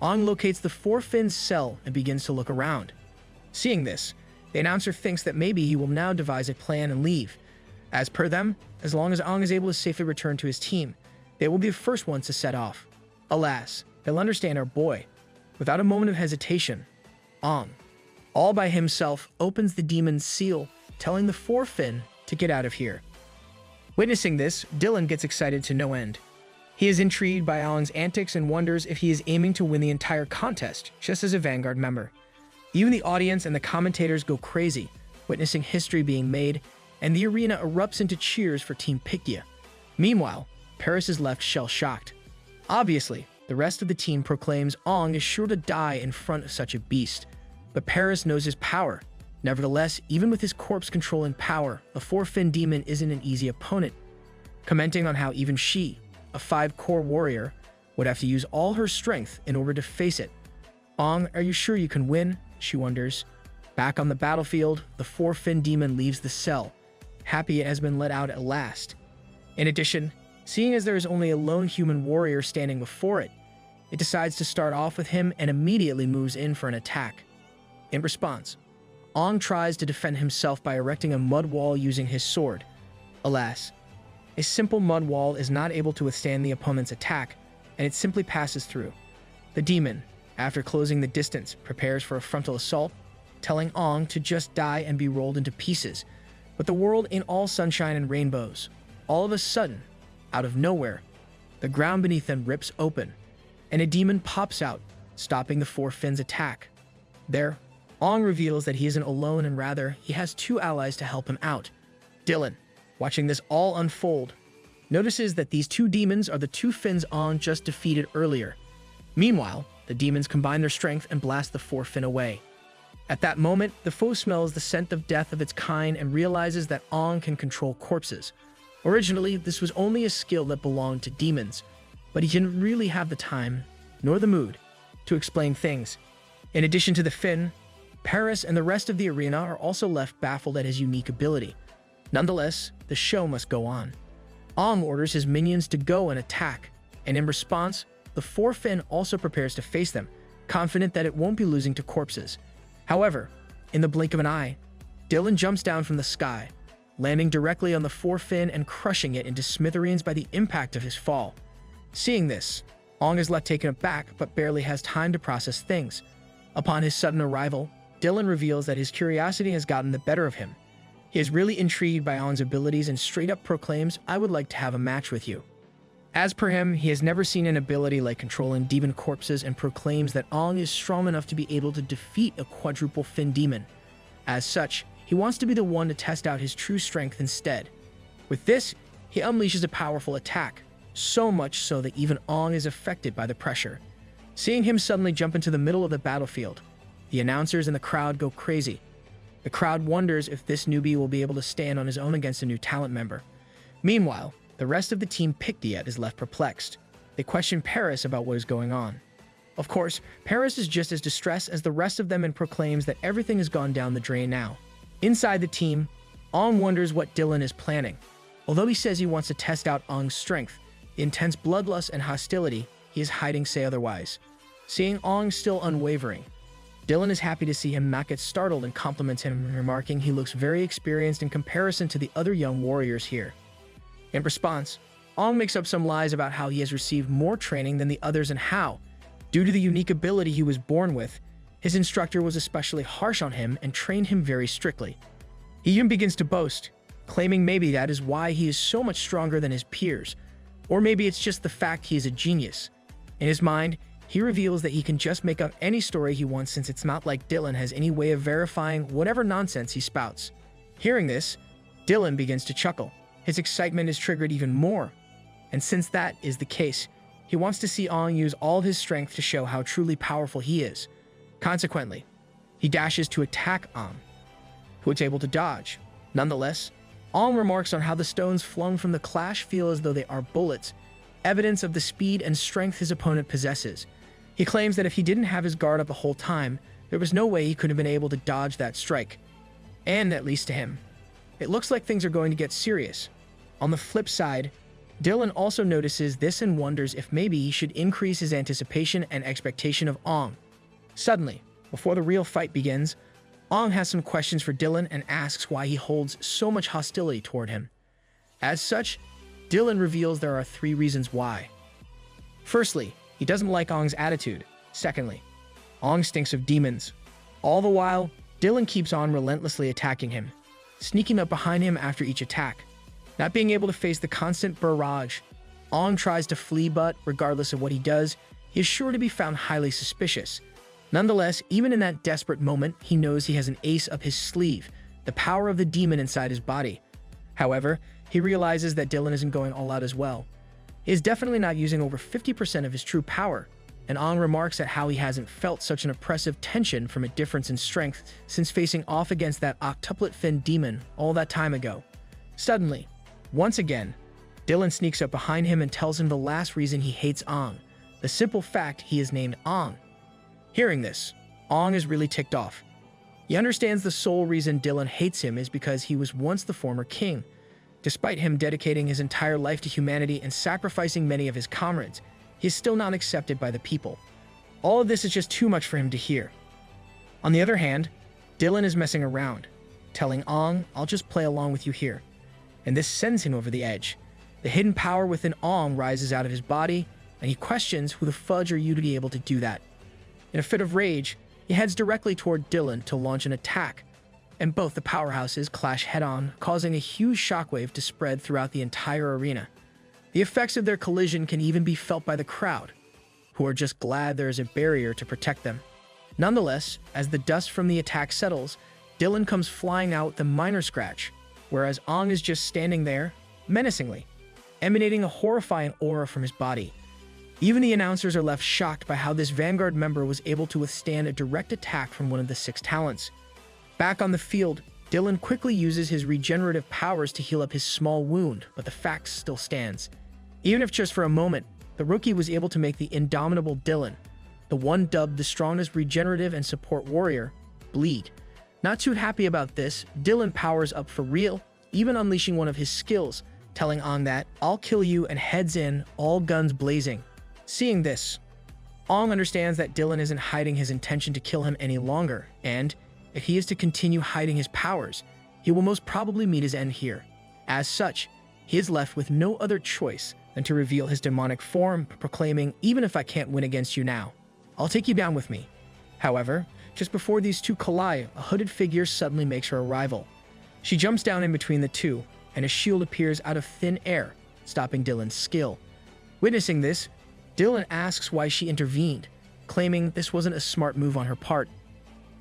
[SPEAKER 1] Ong locates the 4-fin's cell and begins to look around. Seeing this, the announcer thinks that maybe he will now devise a plan and leave. As per them, as long as Ong is able to safely return to his team, they will be the first ones to set off. Alas, they'll understand our boy. Without a moment of hesitation, Ong, all by himself, opens the demon's seal, telling the 4-fin to get out of here. Witnessing this, Dylan gets excited to no end. He is intrigued by Ong's antics and wonders if he is aiming to win the entire contest, just as a Vanguard member. Even the audience and the commentators go crazy, witnessing history being made, and the arena erupts into cheers for Team Pictia. Meanwhile, Paris is left shell-shocked. Obviously, the rest of the team proclaims Ong is sure to die in front of such a beast, but Paris knows his power. Nevertheless, even with his corpse controlling power, a 4-fin demon isn't an easy opponent, commenting on how even she, a 5-core warrior, would have to use all her strength in order to face it. Ong, are you sure you can win? She wonders. Back on the battlefield, the 4-fin demon leaves the cell, happy it has been let out at last. In addition, seeing as there is only a lone human warrior standing before it, it decides to start off with him and immediately moves in for an attack. In response, Ong tries to defend himself by erecting a mud wall using his sword. Alas, a simple mud wall is not able to withstand the opponent's attack, and it simply passes through. The demon, after closing the distance, prepares for a frontal assault, telling Ong to just die and be rolled into pieces. But the world ain't all sunshine and rainbows. All of a sudden, out of nowhere, the ground beneath them rips open, and a demon pops out, stopping the 4-fin's attack. There, Ong reveals that he isn't alone, and rather, he has 2 allies to help him out. Dylan, watching this all unfold, notices that these 2 demons are the 2 fins Ong just defeated earlier. Meanwhile, the demons combine their strength and blast the 4-fin away. At that moment, the foe smells the scent of death of its kind and realizes that Ong can control corpses. Originally, this was only a skill that belonged to demons, but he didn't really have the time, nor the mood, to explain things. In addition to the fin, Paris and the rest of the arena are also left baffled at his unique ability. Nonetheless, the show must go on. Ong orders his minions to go and attack, and in response, the 4-fin also prepares to face them, confident that it won't be losing to corpses. However, in the blink of an eye, Dylan jumps down from the sky, landing directly on the 4-fin and crushing it into smithereens by the impact of his fall. Seeing this, Ong is left taken aback but barely has time to process things. Upon his sudden arrival, Dylan reveals that his curiosity has gotten the better of him. He is really intrigued by Ong's abilities and straight up proclaims, "I would like to have a match with you." As per him, he has never seen an ability like controlling demon corpses and proclaims that Ong is strong enough to be able to defeat a quadruple fin demon. As such, he wants to be the one to test out his true strength instead. With this, he unleashes a powerful attack, so much so that even Ong is affected by the pressure. Seeing him suddenly jump into the middle of the battlefield, the announcers and the crowd go crazy. The crowd wonders if this newbie will be able to stand on his own against a new talent member. Meanwhile, the rest of the team Pictia is left perplexed. They question Paris about what is going on. Of course, Paris is just as distressed as the rest of them and proclaims that everything has gone down the drain now. Inside the team, Ong wonders what Dylan is planning. Although he says he wants to test out Ong's strength, the intense bloodlust and hostility, he is hiding say otherwise. Seeing Ong still unwavering, Dylan is happy to see him not get startled and compliments him, remarking he looks very experienced in comparison to the other young warriors here. In response, Ong makes up some lies about how he has received more training than the others and how, due to the unique ability he was born with, his instructor was especially harsh on him and trained him very strictly. He even begins to boast, claiming maybe that is why he is so much stronger than his peers, or maybe it's just the fact he is a genius. In his mind, he reveals that he can just make up any story he wants since it's not like Dylan has any way of verifying whatever nonsense he spouts. Hearing this, Dylan begins to chuckle. His excitement is triggered even more, and since that is the case, he wants to see Ong use all of his strength to show how truly powerful he is. Consequently, he dashes to attack Ong, who is able to dodge. Nonetheless, Ong remarks on how the stones flung from the clash feel as though they are bullets, evidence of the speed and strength his opponent possesses. He claims that if he didn't have his guard up the whole time, there was no way he could have been able to dodge that strike. And at least to him, it looks like things are going to get serious. On the flip side, Dylan also notices this and wonders if maybe he should increase his anticipation and expectation of Ong. Suddenly, before the real fight begins, Ong has some questions for Dylan and asks why he holds so much hostility toward him. As such, Dylan reveals there are 3 reasons why. Firstly, he doesn't like Ong's attitude. Secondly, Ong stinks of demons. All the while, Dylan keeps on relentlessly attacking him, sneaking up behind him after each attack. Not being able to face the constant barrage, Ong tries to flee, but regardless of what he does, he is sure to be found highly suspicious. Nonetheless, even in that desperate moment, he knows he has an ace up his sleeve, the power of the demon inside his body. However, he realizes that Dylan isn't going all out as well. He is definitely not using over 50% of his true power, and Ong remarks at how he hasn't felt such an oppressive tension from a difference in strength since facing off against that octuplet-fin demon all that time ago. Suddenly, once again, Dylan sneaks up behind him and tells him the last reason he hates Ong, the simple fact he is named Ong. Hearing this, Ong is really ticked off. He understands the sole reason Dylan hates him is because he was once the former king. Despite him dedicating his entire life to humanity and sacrificing many of his comrades, he is still not accepted by the people. All of this is just too much for him to hear. On the other hand, Dylan is messing around, telling Ong, "I'll just play along with you here." And this sends him over the edge. The hidden power within Ong rises out of his body, and he questions who the fudge are you to be able to do that. In a fit of rage, he heads directly toward Dylan to launch an attack, and both the powerhouses clash head-on, causing a huge shockwave to spread throughout the entire arena. The effects of their collision can even be felt by the crowd, who are just glad there is a barrier to protect them. Nonetheless, as the dust from the attack settles, Dylan comes flying out with a minor scratch, whereas Ong is just standing there, menacingly, emanating a horrifying aura from his body. Even the announcers are left shocked by how this Vanguard member was able to withstand a direct attack from one of the 6 talents. Back on the field, Dylan quickly uses his regenerative powers to heal up his small wound, but the fact still stands. Even if just for a moment, the rookie was able to make the indomitable Dylan, the one dubbed the strongest regenerative and support warrior, bleed. Not too happy about this, Dylan powers up for real, even unleashing one of his skills, telling Ong that, "I'll kill you," and heads in, all guns blazing. Seeing this, Ong understands that Dylan isn't hiding his intention to kill him any longer, and if he is to continue hiding his powers, he will most probably meet his end here. As such, he is left with no other choice than to reveal his demonic form, proclaiming, "Even if I can't win against you now, I'll take you down with me." However, just before these two collide, a hooded figure suddenly makes her arrival. She jumps down in between the two, and a shield appears out of thin air, stopping Dylan's skill. Witnessing this, Dylan asks why she intervened, claiming this wasn't a smart move on her part.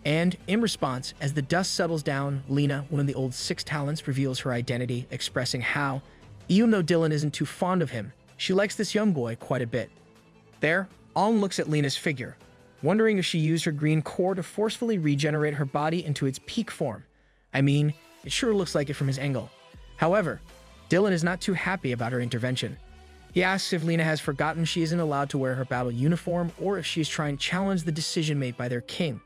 [SPEAKER 1] And, in response, as the dust settles down, Lena, one of the old 6 talents, reveals her identity, expressing how, even though Dylan isn't too fond of him, she likes this young boy quite a bit. There, Ong looks at Lena's figure, wondering if she used her green core to forcefully regenerate her body into its peak form. I mean, it sure looks like it from his angle. However, Dylan is not too happy about her intervention. He asks if Lena has forgotten she isn't allowed to wear her battle uniform or if she is trying to challenge the decision made by their king.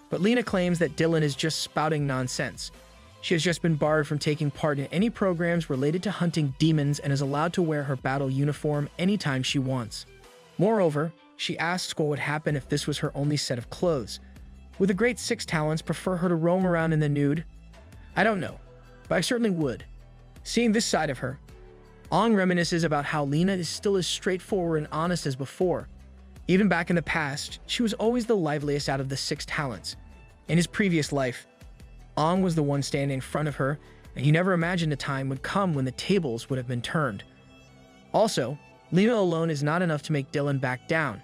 [SPEAKER 1] But Lena claims that Dylan is just spouting nonsense. She has just been barred from taking part in any programs related to hunting demons and is allowed to wear her battle uniform anytime she wants. Moreover, she asks what would happen if this was her only set of clothes. Would the great six talents prefer her to roam around in the nude? I don't know, but I certainly would. Seeing this side of her, Ong reminisces about how Lena is still as straightforward and honest as before. Even back in the past, she was always the liveliest out of the six talents. In his previous life, Ong was the one standing in front of her, and he never imagined a time would come when the tables would have been turned. Also, Lena alone is not enough to make Dylan back down.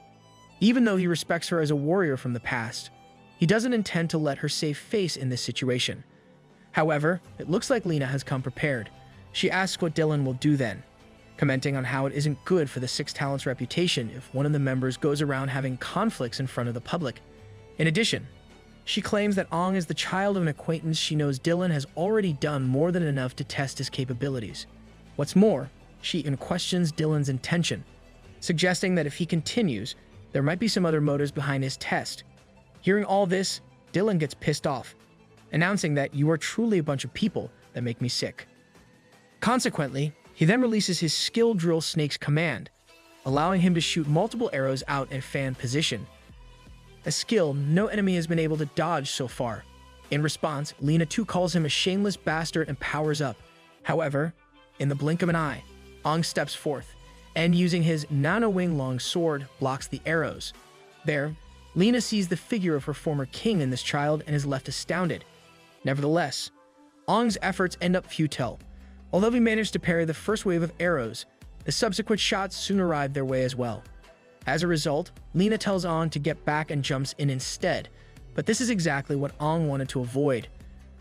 [SPEAKER 1] Even though he respects her as a warrior from the past, he doesn't intend to let her save face in this situation. However, it looks like Lena has come prepared. She asks what Dylan will do then, commenting on how it isn't good for the Six Talents' reputation if one of the members goes around having conflicts in front of the public. In addition, she claims that Ong is the child of an acquaintance she knows Dylan has already done more than enough to test his capabilities. What's more, she even questions Dylan's intention, suggesting that if he continues, there might be some other motives behind his test. Hearing all this, Dylan gets pissed off, announcing that you are truly a bunch of people that make me sick. Consequently, he then releases his skill drill snake's command, allowing him to shoot multiple arrows out in fan position, a skill no enemy has been able to dodge so far. In response, Lena too calls him a shameless bastard and powers up. However, in the blink of an eye, Ong steps forth, and using his nano-wing long sword, blocks the arrows. There, Lena sees the figure of her former king in this child and is left astounded. Nevertheless, Ong's efforts end up futile. Although he managed to parry the first wave of arrows, the subsequent shots soon arrive their way as well. As a result, Lena tells Ong to get back and jumps in instead, but this is exactly what Ong wanted to avoid.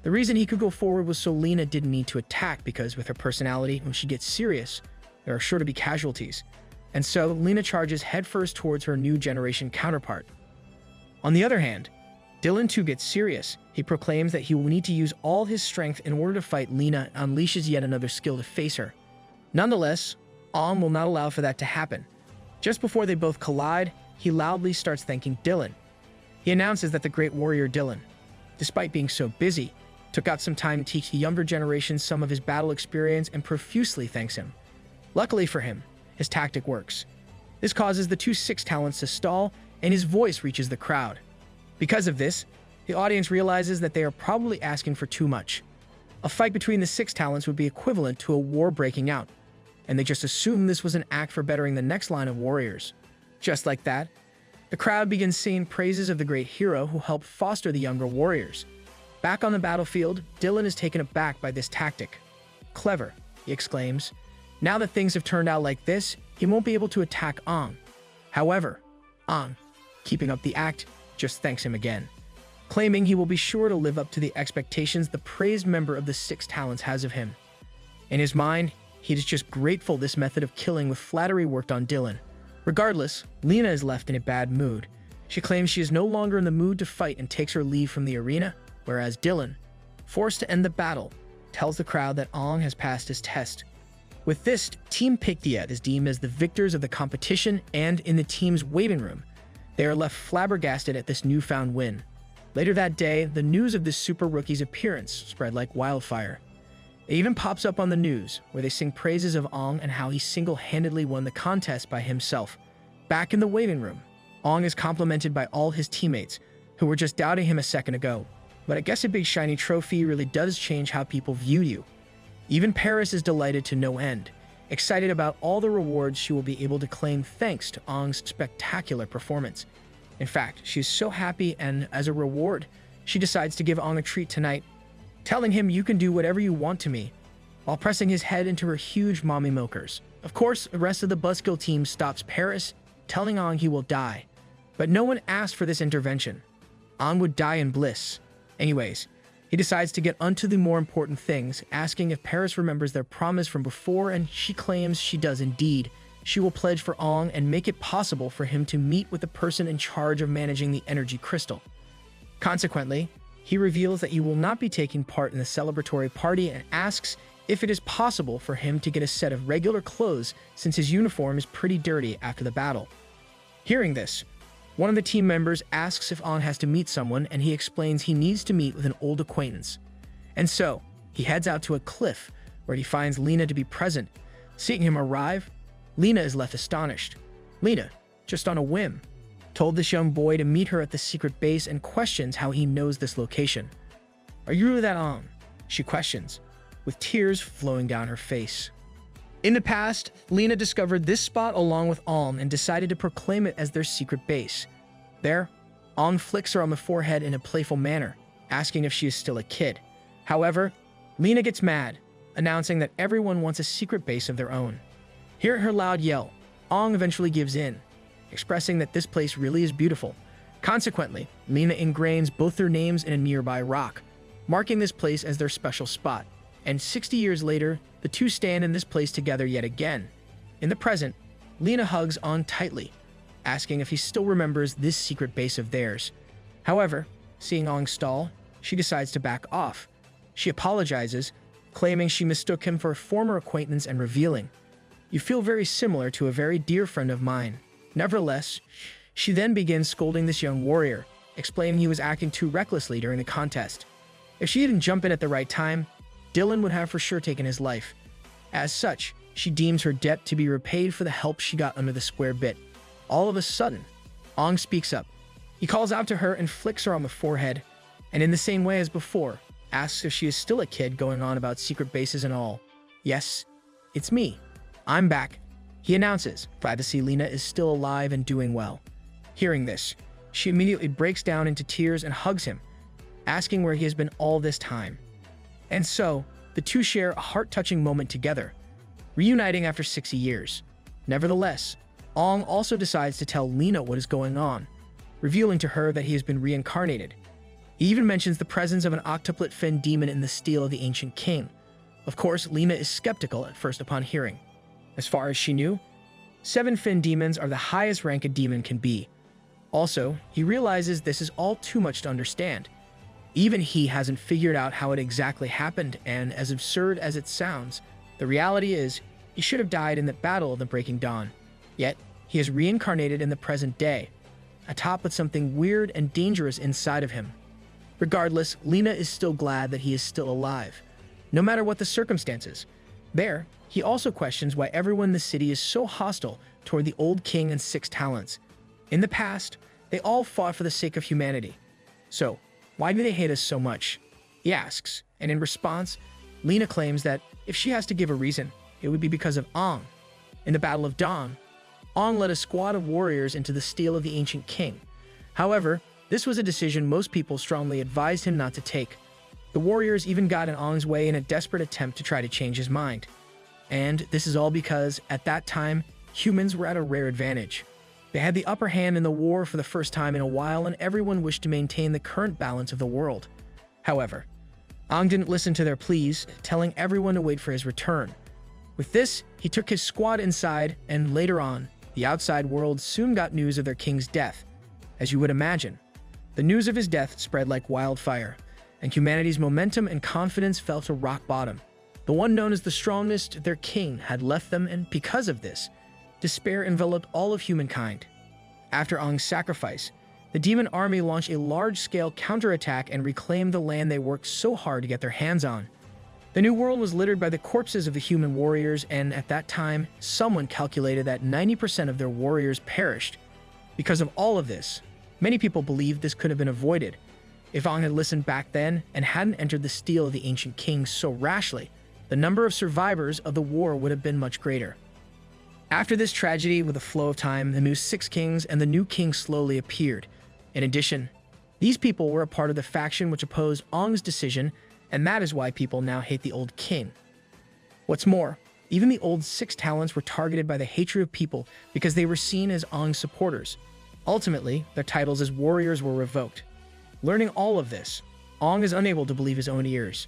[SPEAKER 1] The reason he could go forward was so Lena didn't need to attack, because with her personality, when she gets serious, there are sure to be casualties. And so, Lena charges headfirst towards her new generation counterpart. On the other hand, Dylan too gets serious. He proclaims that he will need to use all his strength in order to fight Lena and unleashes yet another skill to face her. Nonetheless, Ong will not allow for that to happen. Just before they both collide, he loudly starts thanking Dylan. He announces that the great warrior Dylan, despite being so busy, took out some time to teach the younger generation some of his battle experience and profusely thanks him. Luckily for him, his tactic works. This causes the two Six Talents to stall, and his voice reaches the crowd. Because of this, the audience realizes that they are probably asking for too much. A fight between the Six Talents would be equivalent to a war breaking out, and they just assume this was an act for bettering the next line of warriors. Just like that, the crowd begins singing praises of the great hero who helped foster the younger warriors. Back on the battlefield, Dylan is taken aback by this tactic. "Clever," he exclaims. Now that things have turned out like this, he won't be able to attack Ong. However, Ong, keeping up the act, just thanks him again, claiming he will be sure to live up to the expectations the praised member of the Six Talents has of him. In his mind, he is just grateful this method of killing with flattery worked on Dylan. Regardless, Lena is left in a bad mood. She claims she is no longer in the mood to fight and takes her leave from the arena, whereas Dylan, forced to end the battle, tells the crowd that Ong has passed his test. With this, Team Pictiet is deemed as the victors of the competition, and in the team's waiting room, they are left flabbergasted at this newfound win. Later that day, the news of this super rookie's appearance spread like wildfire. It even pops up on the news, where they sing praises of Ong and how he single-handedly won the contest by himself. Back in the waiting room, Ong is complimented by all his teammates, who were just doubting him a second ago. But I guess a big shiny trophy really does change how people view you. Even Paris is delighted to no end, excited about all the rewards she will be able to claim thanks to Ong's spectacular performance. In fact, she is so happy, and as a reward, she decides to give Ong a treat tonight, telling him you can do whatever you want to me, while pressing his head into her huge mommy milkers. Of course, the rest of the Buzzkill team stops Paris, telling Ong he will die. But no one asked for this intervention. Ong would die in bliss. Anyways, he decides to get onto the more important things, asking if Paris remembers their promise from before, and she claims she does indeed. She will pledge for Ong and make it possible for him to meet with the person in charge of managing the energy crystal. Consequently, he reveals that he will not be taking part in the celebratory party and asks if it is possible for him to get a set of regular clothes since his uniform is pretty dirty after the battle. Hearing this, one of the team members asks if Ong has to meet someone, and he explains he needs to meet with an old acquaintance. And so, he heads out to a cliff where he finds Lena to be present. Seeing him arrive, Lena is left astonished. Lena, just on a whim, told this young boy to meet her at the secret base and questions how he knows this location. "Are you really that Ong?" she questions, with tears flowing down her face. In the past, Lena discovered this spot along with Ong and decided to proclaim it as their secret base. There, Ong flicks her on the forehead in a playful manner, asking if she is still a kid. However, Lena gets mad, announcing that everyone wants a secret base of their own. Hearing her loud yell, Ong eventually gives in, expressing that this place really is beautiful. Consequently, Lena ingrains both their names in a nearby rock, marking this place as their special spot. And 60 years later, the two stand in this place together yet again. In the present, Lena hugs Ong tightly, asking if he still remembers this secret base of theirs. However, seeing Ong stall, she decides to back off. She apologizes, claiming she mistook him for a former acquaintance and revealing, "You feel very similar to a very dear friend of mine." Nevertheless, she then begins scolding this young warrior, explaining he was acting too recklessly during the contest. If she didn't jump in at the right time, Dylan would have for sure taken his life. As such, she deems her debt to be repaid for the help she got under the square bit. All of a sudden, Ong speaks up. He calls out to her and flicks her on the forehead, and in the same way as before, asks if she is still a kid going on about secret bases and all. "Yes, it's me. I'm back," he announces, glad to see Lena is still alive and doing well. Hearing this, she immediately breaks down into tears and hugs him, asking where he has been all this time. And so, the two share a heart-touching moment together, reuniting after 60 years. Nevertheless, Ong also decides to tell Lena what is going on, revealing to her that he has been reincarnated. He even mentions the presence of an octuplet fin demon in the steel of the ancient king. Of course, Lena is skeptical at first upon hearing. As far as she knew, 7 fin demons are the highest rank a demon can be. Also, he realizes this is all too much to understand. Even he hasn't figured out how it exactly happened, and as absurd as it sounds, the reality is he should have died in the Battle of the Breaking Dawn. Yet, he is reincarnated in the present day, atop with something weird and dangerous inside of him. Regardless, Lena is still glad that he is still alive, no matter what the circumstances. There, he also questions why everyone in the city is so hostile toward the old king and 6 talents. In the past, they all fought for the sake of humanity. So, why do they hate us so much? He asks, and in response, Lena claims that if she has to give a reason, it would be because of Ong. In the Battle of Dawn, Ong led a squad of warriors into the steel of the ancient king. However, this was a decision most people strongly advised him not to take. The warriors even got in Ong's way in a desperate attempt to try to change his mind. And this is all because, at that time, humans were at a rare advantage. They had the upper hand in the war for the first time in a while, and everyone wished to maintain the current balance of the world. However, Ong didn't listen to their pleas, telling everyone to wait for his return. With this, he took his squad inside, and later on, the outside world soon got news of their king's death. As you would imagine, the news of his death spread like wildfire, and humanity's momentum and confidence fell to rock bottom. The one known as the strongest, their king, had left them, and because of this, despair enveloped all of humankind. After Ong's sacrifice, the demon army launched a large-scale counterattack and reclaimed the land they worked so hard to get their hands on. The new world was littered by the corpses of the human warriors, and at that time, someone calculated that 90% of their warriors perished. Because of all of this, many people believed this could have been avoided. If Ong had listened back then and hadn't entered the steel of the ancient king so rashly, the number of survivors of the war would have been much greater. After this tragedy, with the flow of time, the new 6 kings and the new king slowly appeared. In addition, these people were a part of the faction which opposed Ong's decision, and that is why people now hate the old king. What's more, even the old 6 talents were targeted by the hatred of people because they were seen as Ong's supporters. Ultimately, their titles as warriors were revoked. Learning all of this, Ong is unable to believe his own ears.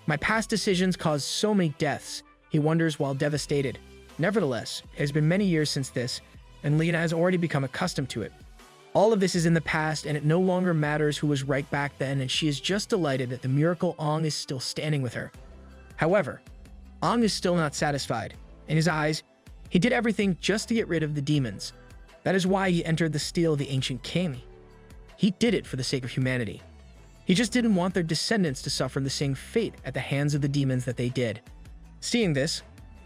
[SPEAKER 1] "My past decisions caused so many deaths," he wonders while devastated. Nevertheless, it has been many years since this, and Lena has already become accustomed to it. All of this is in the past, and it no longer matters who was right back then, and she is just delighted that the miracle Ong is still standing with her. However, Ong is still not satisfied. In his eyes, he did everything just to get rid of the demons. That is why he entered the steel of the ancient king. He did it for the sake of humanity. He just didn't want their descendants to suffer the same fate at the hands of the demons that they did. Seeing this,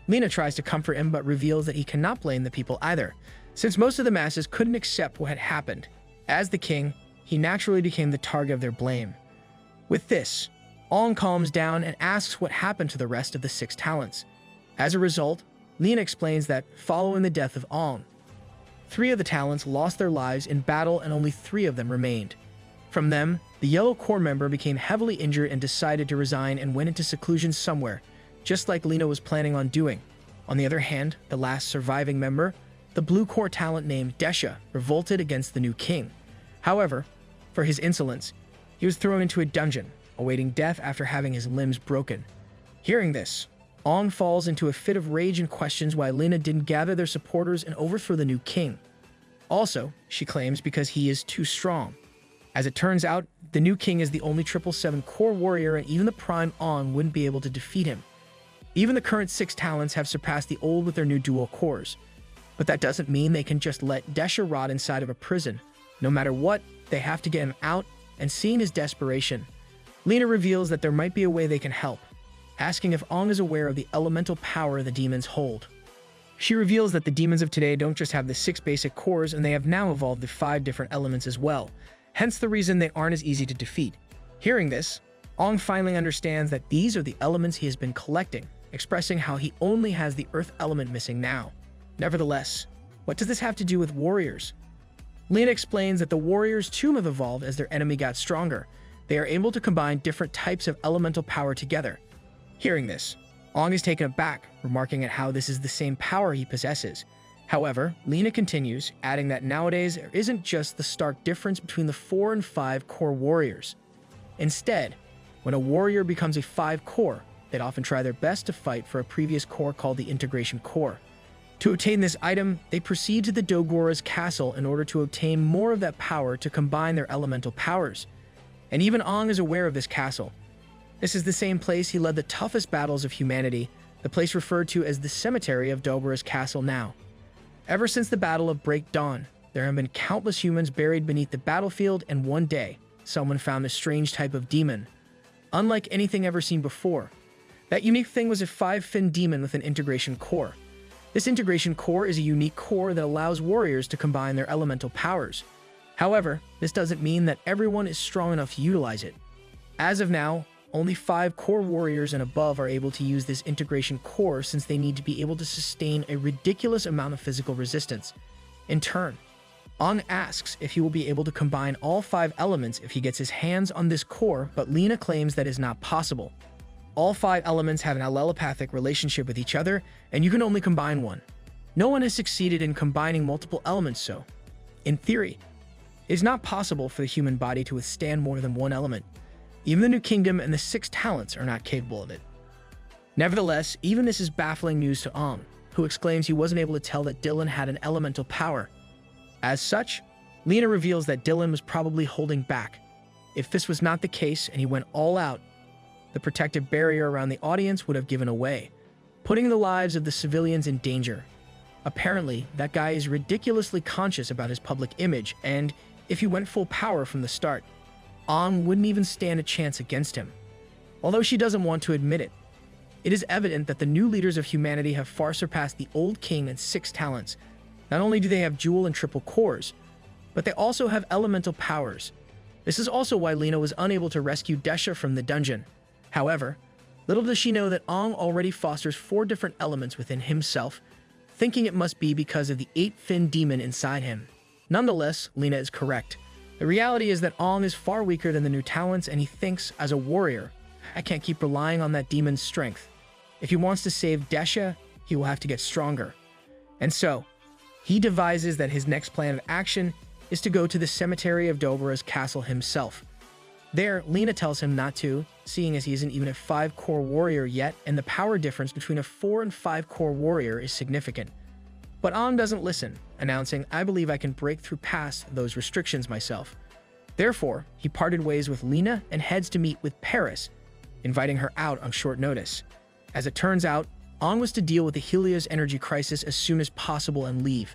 [SPEAKER 1] Lena tries to comfort him but reveals that he cannot blame the people either, Since most of the masses couldn't accept what had happened, as the king, he naturally became the target of their blame. With this, Ong calms down and asks what happened to the rest of the 6 talents. As a result, Lena explains that following the death of Ong, 3 of the talents lost their lives in battle and only 3 of them remained. From them, the yellow core member became heavily injured and decided to resign and went into seclusion somewhere, just like Lena was planning on doing. On the other hand, the last surviving member, the blue core talent named Desha, revolted against the new king. However, for his insolence, he was thrown into a dungeon, awaiting death after having his limbs broken. Hearing this, Ong falls into a fit of rage and questions why Lena didn't gather their supporters and overthrow the new king. Also, she claims because he is too strong. As it turns out, the new king is the only 777 core warrior, and even the prime Ong wouldn't be able to defeat him. Even the current 6 talents have surpassed the old with their new dual cores. But that doesn't mean they can just let Desha rot inside of a prison. No matter what, they have to get him out, and seeing his desperation, Lena reveals that there might be a way they can help, asking if Ong is aware of the elemental power the demons hold. She reveals that the demons of today don't just have the 6 basic cores, and they have now evolved to 5 different elements as well, hence the reason they aren't as easy to defeat. Hearing this, Ong finally understands that these are the elements he has been collecting, expressing how he only has the earth element missing now. Nevertheless, what does this have to do with warriors? Lena explains that the warriors too have evolved as their enemy got stronger. They are able to combine different types of elemental power together. Hearing this, Ong is taken aback, remarking at how this is the same power he possesses. However, Lena continues, adding that nowadays there isn't just the stark difference between the 4 and 5 core warriors. Instead, when a warrior becomes a 5 core, they'd often try their best to fight for a previous core called the integration core. To obtain this item, they proceed to the Dogora's castle in order to obtain more of that power to combine their elemental powers. And even Ong is aware of this castle. This is the same place he led the toughest battles of humanity, the place referred to as the cemetery of Dogora's castle now. Ever since the Battle of Break Dawn, there have been countless humans buried beneath the battlefield, and one day, someone found a strange type of demon. Unlike anything ever seen before, that unique thing was a 5-fin demon with an integration core. This integration core is a unique core that allows warriors to combine their elemental powers. However, this doesn't mean that everyone is strong enough to utilize it. As of now, only 5 core warriors and above are able to use this integration core, since they need to be able to sustain a ridiculous amount of physical resistance. In turn, Ong asks if he will be able to combine all 5 elements if he gets his hands on this core, but Lena claims that is not possible. All 5 elements have an allelopathic relationship with each other, and you can only combine one. No one has succeeded in combining multiple elements, so, in theory, it is not possible for the human body to withstand more than one element. Even the New Kingdom and the 6 talents are not capable of it. Nevertheless, even this is baffling news to Ong, who exclaims he wasn't able to tell that Dylan had an elemental power. As such, Lena reveals that Dylan was probably holding back. If this was not the case and he went all out, the protective barrier around the audience would have given away, putting the lives of the civilians in danger. Apparently, that guy is ridiculously conscious about his public image, and if he went full power from the start, Ong wouldn't even stand a chance against him. Although she doesn't want to admit it, it is evident that the new leaders of humanity have far surpassed the old king and 6 talents. Not only do they have dual and triple cores, but they also have elemental powers. This is also why Lena was unable to rescue Desha from the dungeon. However, little does she know that Ong already fosters 4 different elements within himself, thinking it must be because of the 8-fin demon inside him. Nonetheless, Lena is correct. The reality is that Ong is far weaker than the new talents, and he thinks, as a warrior, I can't keep relying on that demon's strength. If he wants to save Desha, he will have to get stronger. And so, he devises that his next plan of action is to go to the cemetery of Dogora's castle himself. There, Lena tells him not to, seeing as he isn't even a 5-core warrior yet, and the power difference between a 4 and 5-core warrior is significant. But Ong doesn't listen, announcing, I believe I can break through past those restrictions myself. Therefore, he parted ways with Lena and heads to meet with Paris, inviting her out on short notice. As it turns out, Ong was to deal with the Helios energy crisis as soon as possible and leave.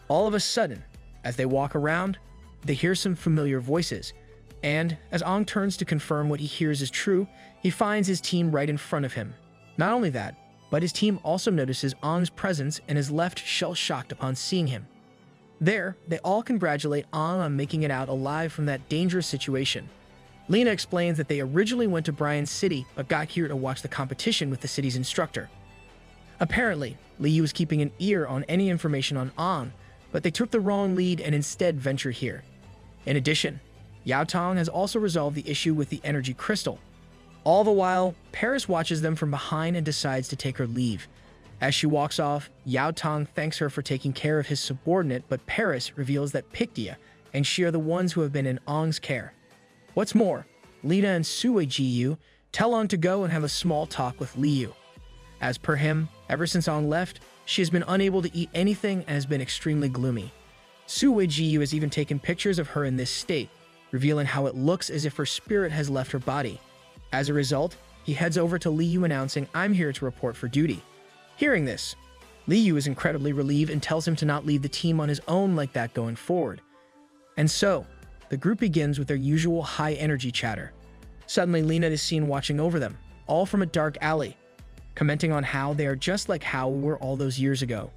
[SPEAKER 1] All of a sudden, as they walk around, they hear some familiar voices, and as Ong turns to confirm what he hears is true, he finds his team right in front of him. Not only that, but his team also notices Ong's presence and is left shell-shocked upon seeing him. There, they all congratulate Ang on making it out alive from that dangerous situation. Lena explains that they originally went to Brian's city but got here to watch the competition with the city's instructor. Apparently, Liu was keeping an ear on any information on An, but they took the wrong lead and instead ventured here. In addition, Yao Tong has also resolved the issue with the energy crystal. All the while, Paris watches them from behind and decides to take her leave. As she walks off, Yao Tong thanks her for taking care of his subordinate, but Paris reveals that Pictia and she are the ones who have been in Ang's care. What's more, Lina and Sui Jiyu tell Ang to go and have a small talk with Liu. As per him, ever since Ang left, she has been unable to eat anything and has been extremely gloomy. Sui Jiyu has even taken pictures of her in this state, revealing how it looks as if her spirit has left her body. As a result, he heads over to Liu announcing, "I'm here to report for duty." Hearing this, Liu is incredibly relieved and tells him to not leave the team on his own like that going forward. And so, the group begins with their usual high-energy chatter. Suddenly, Lena is seen watching over them, all from a dark alley, commenting on how they are just like how we were all those years ago.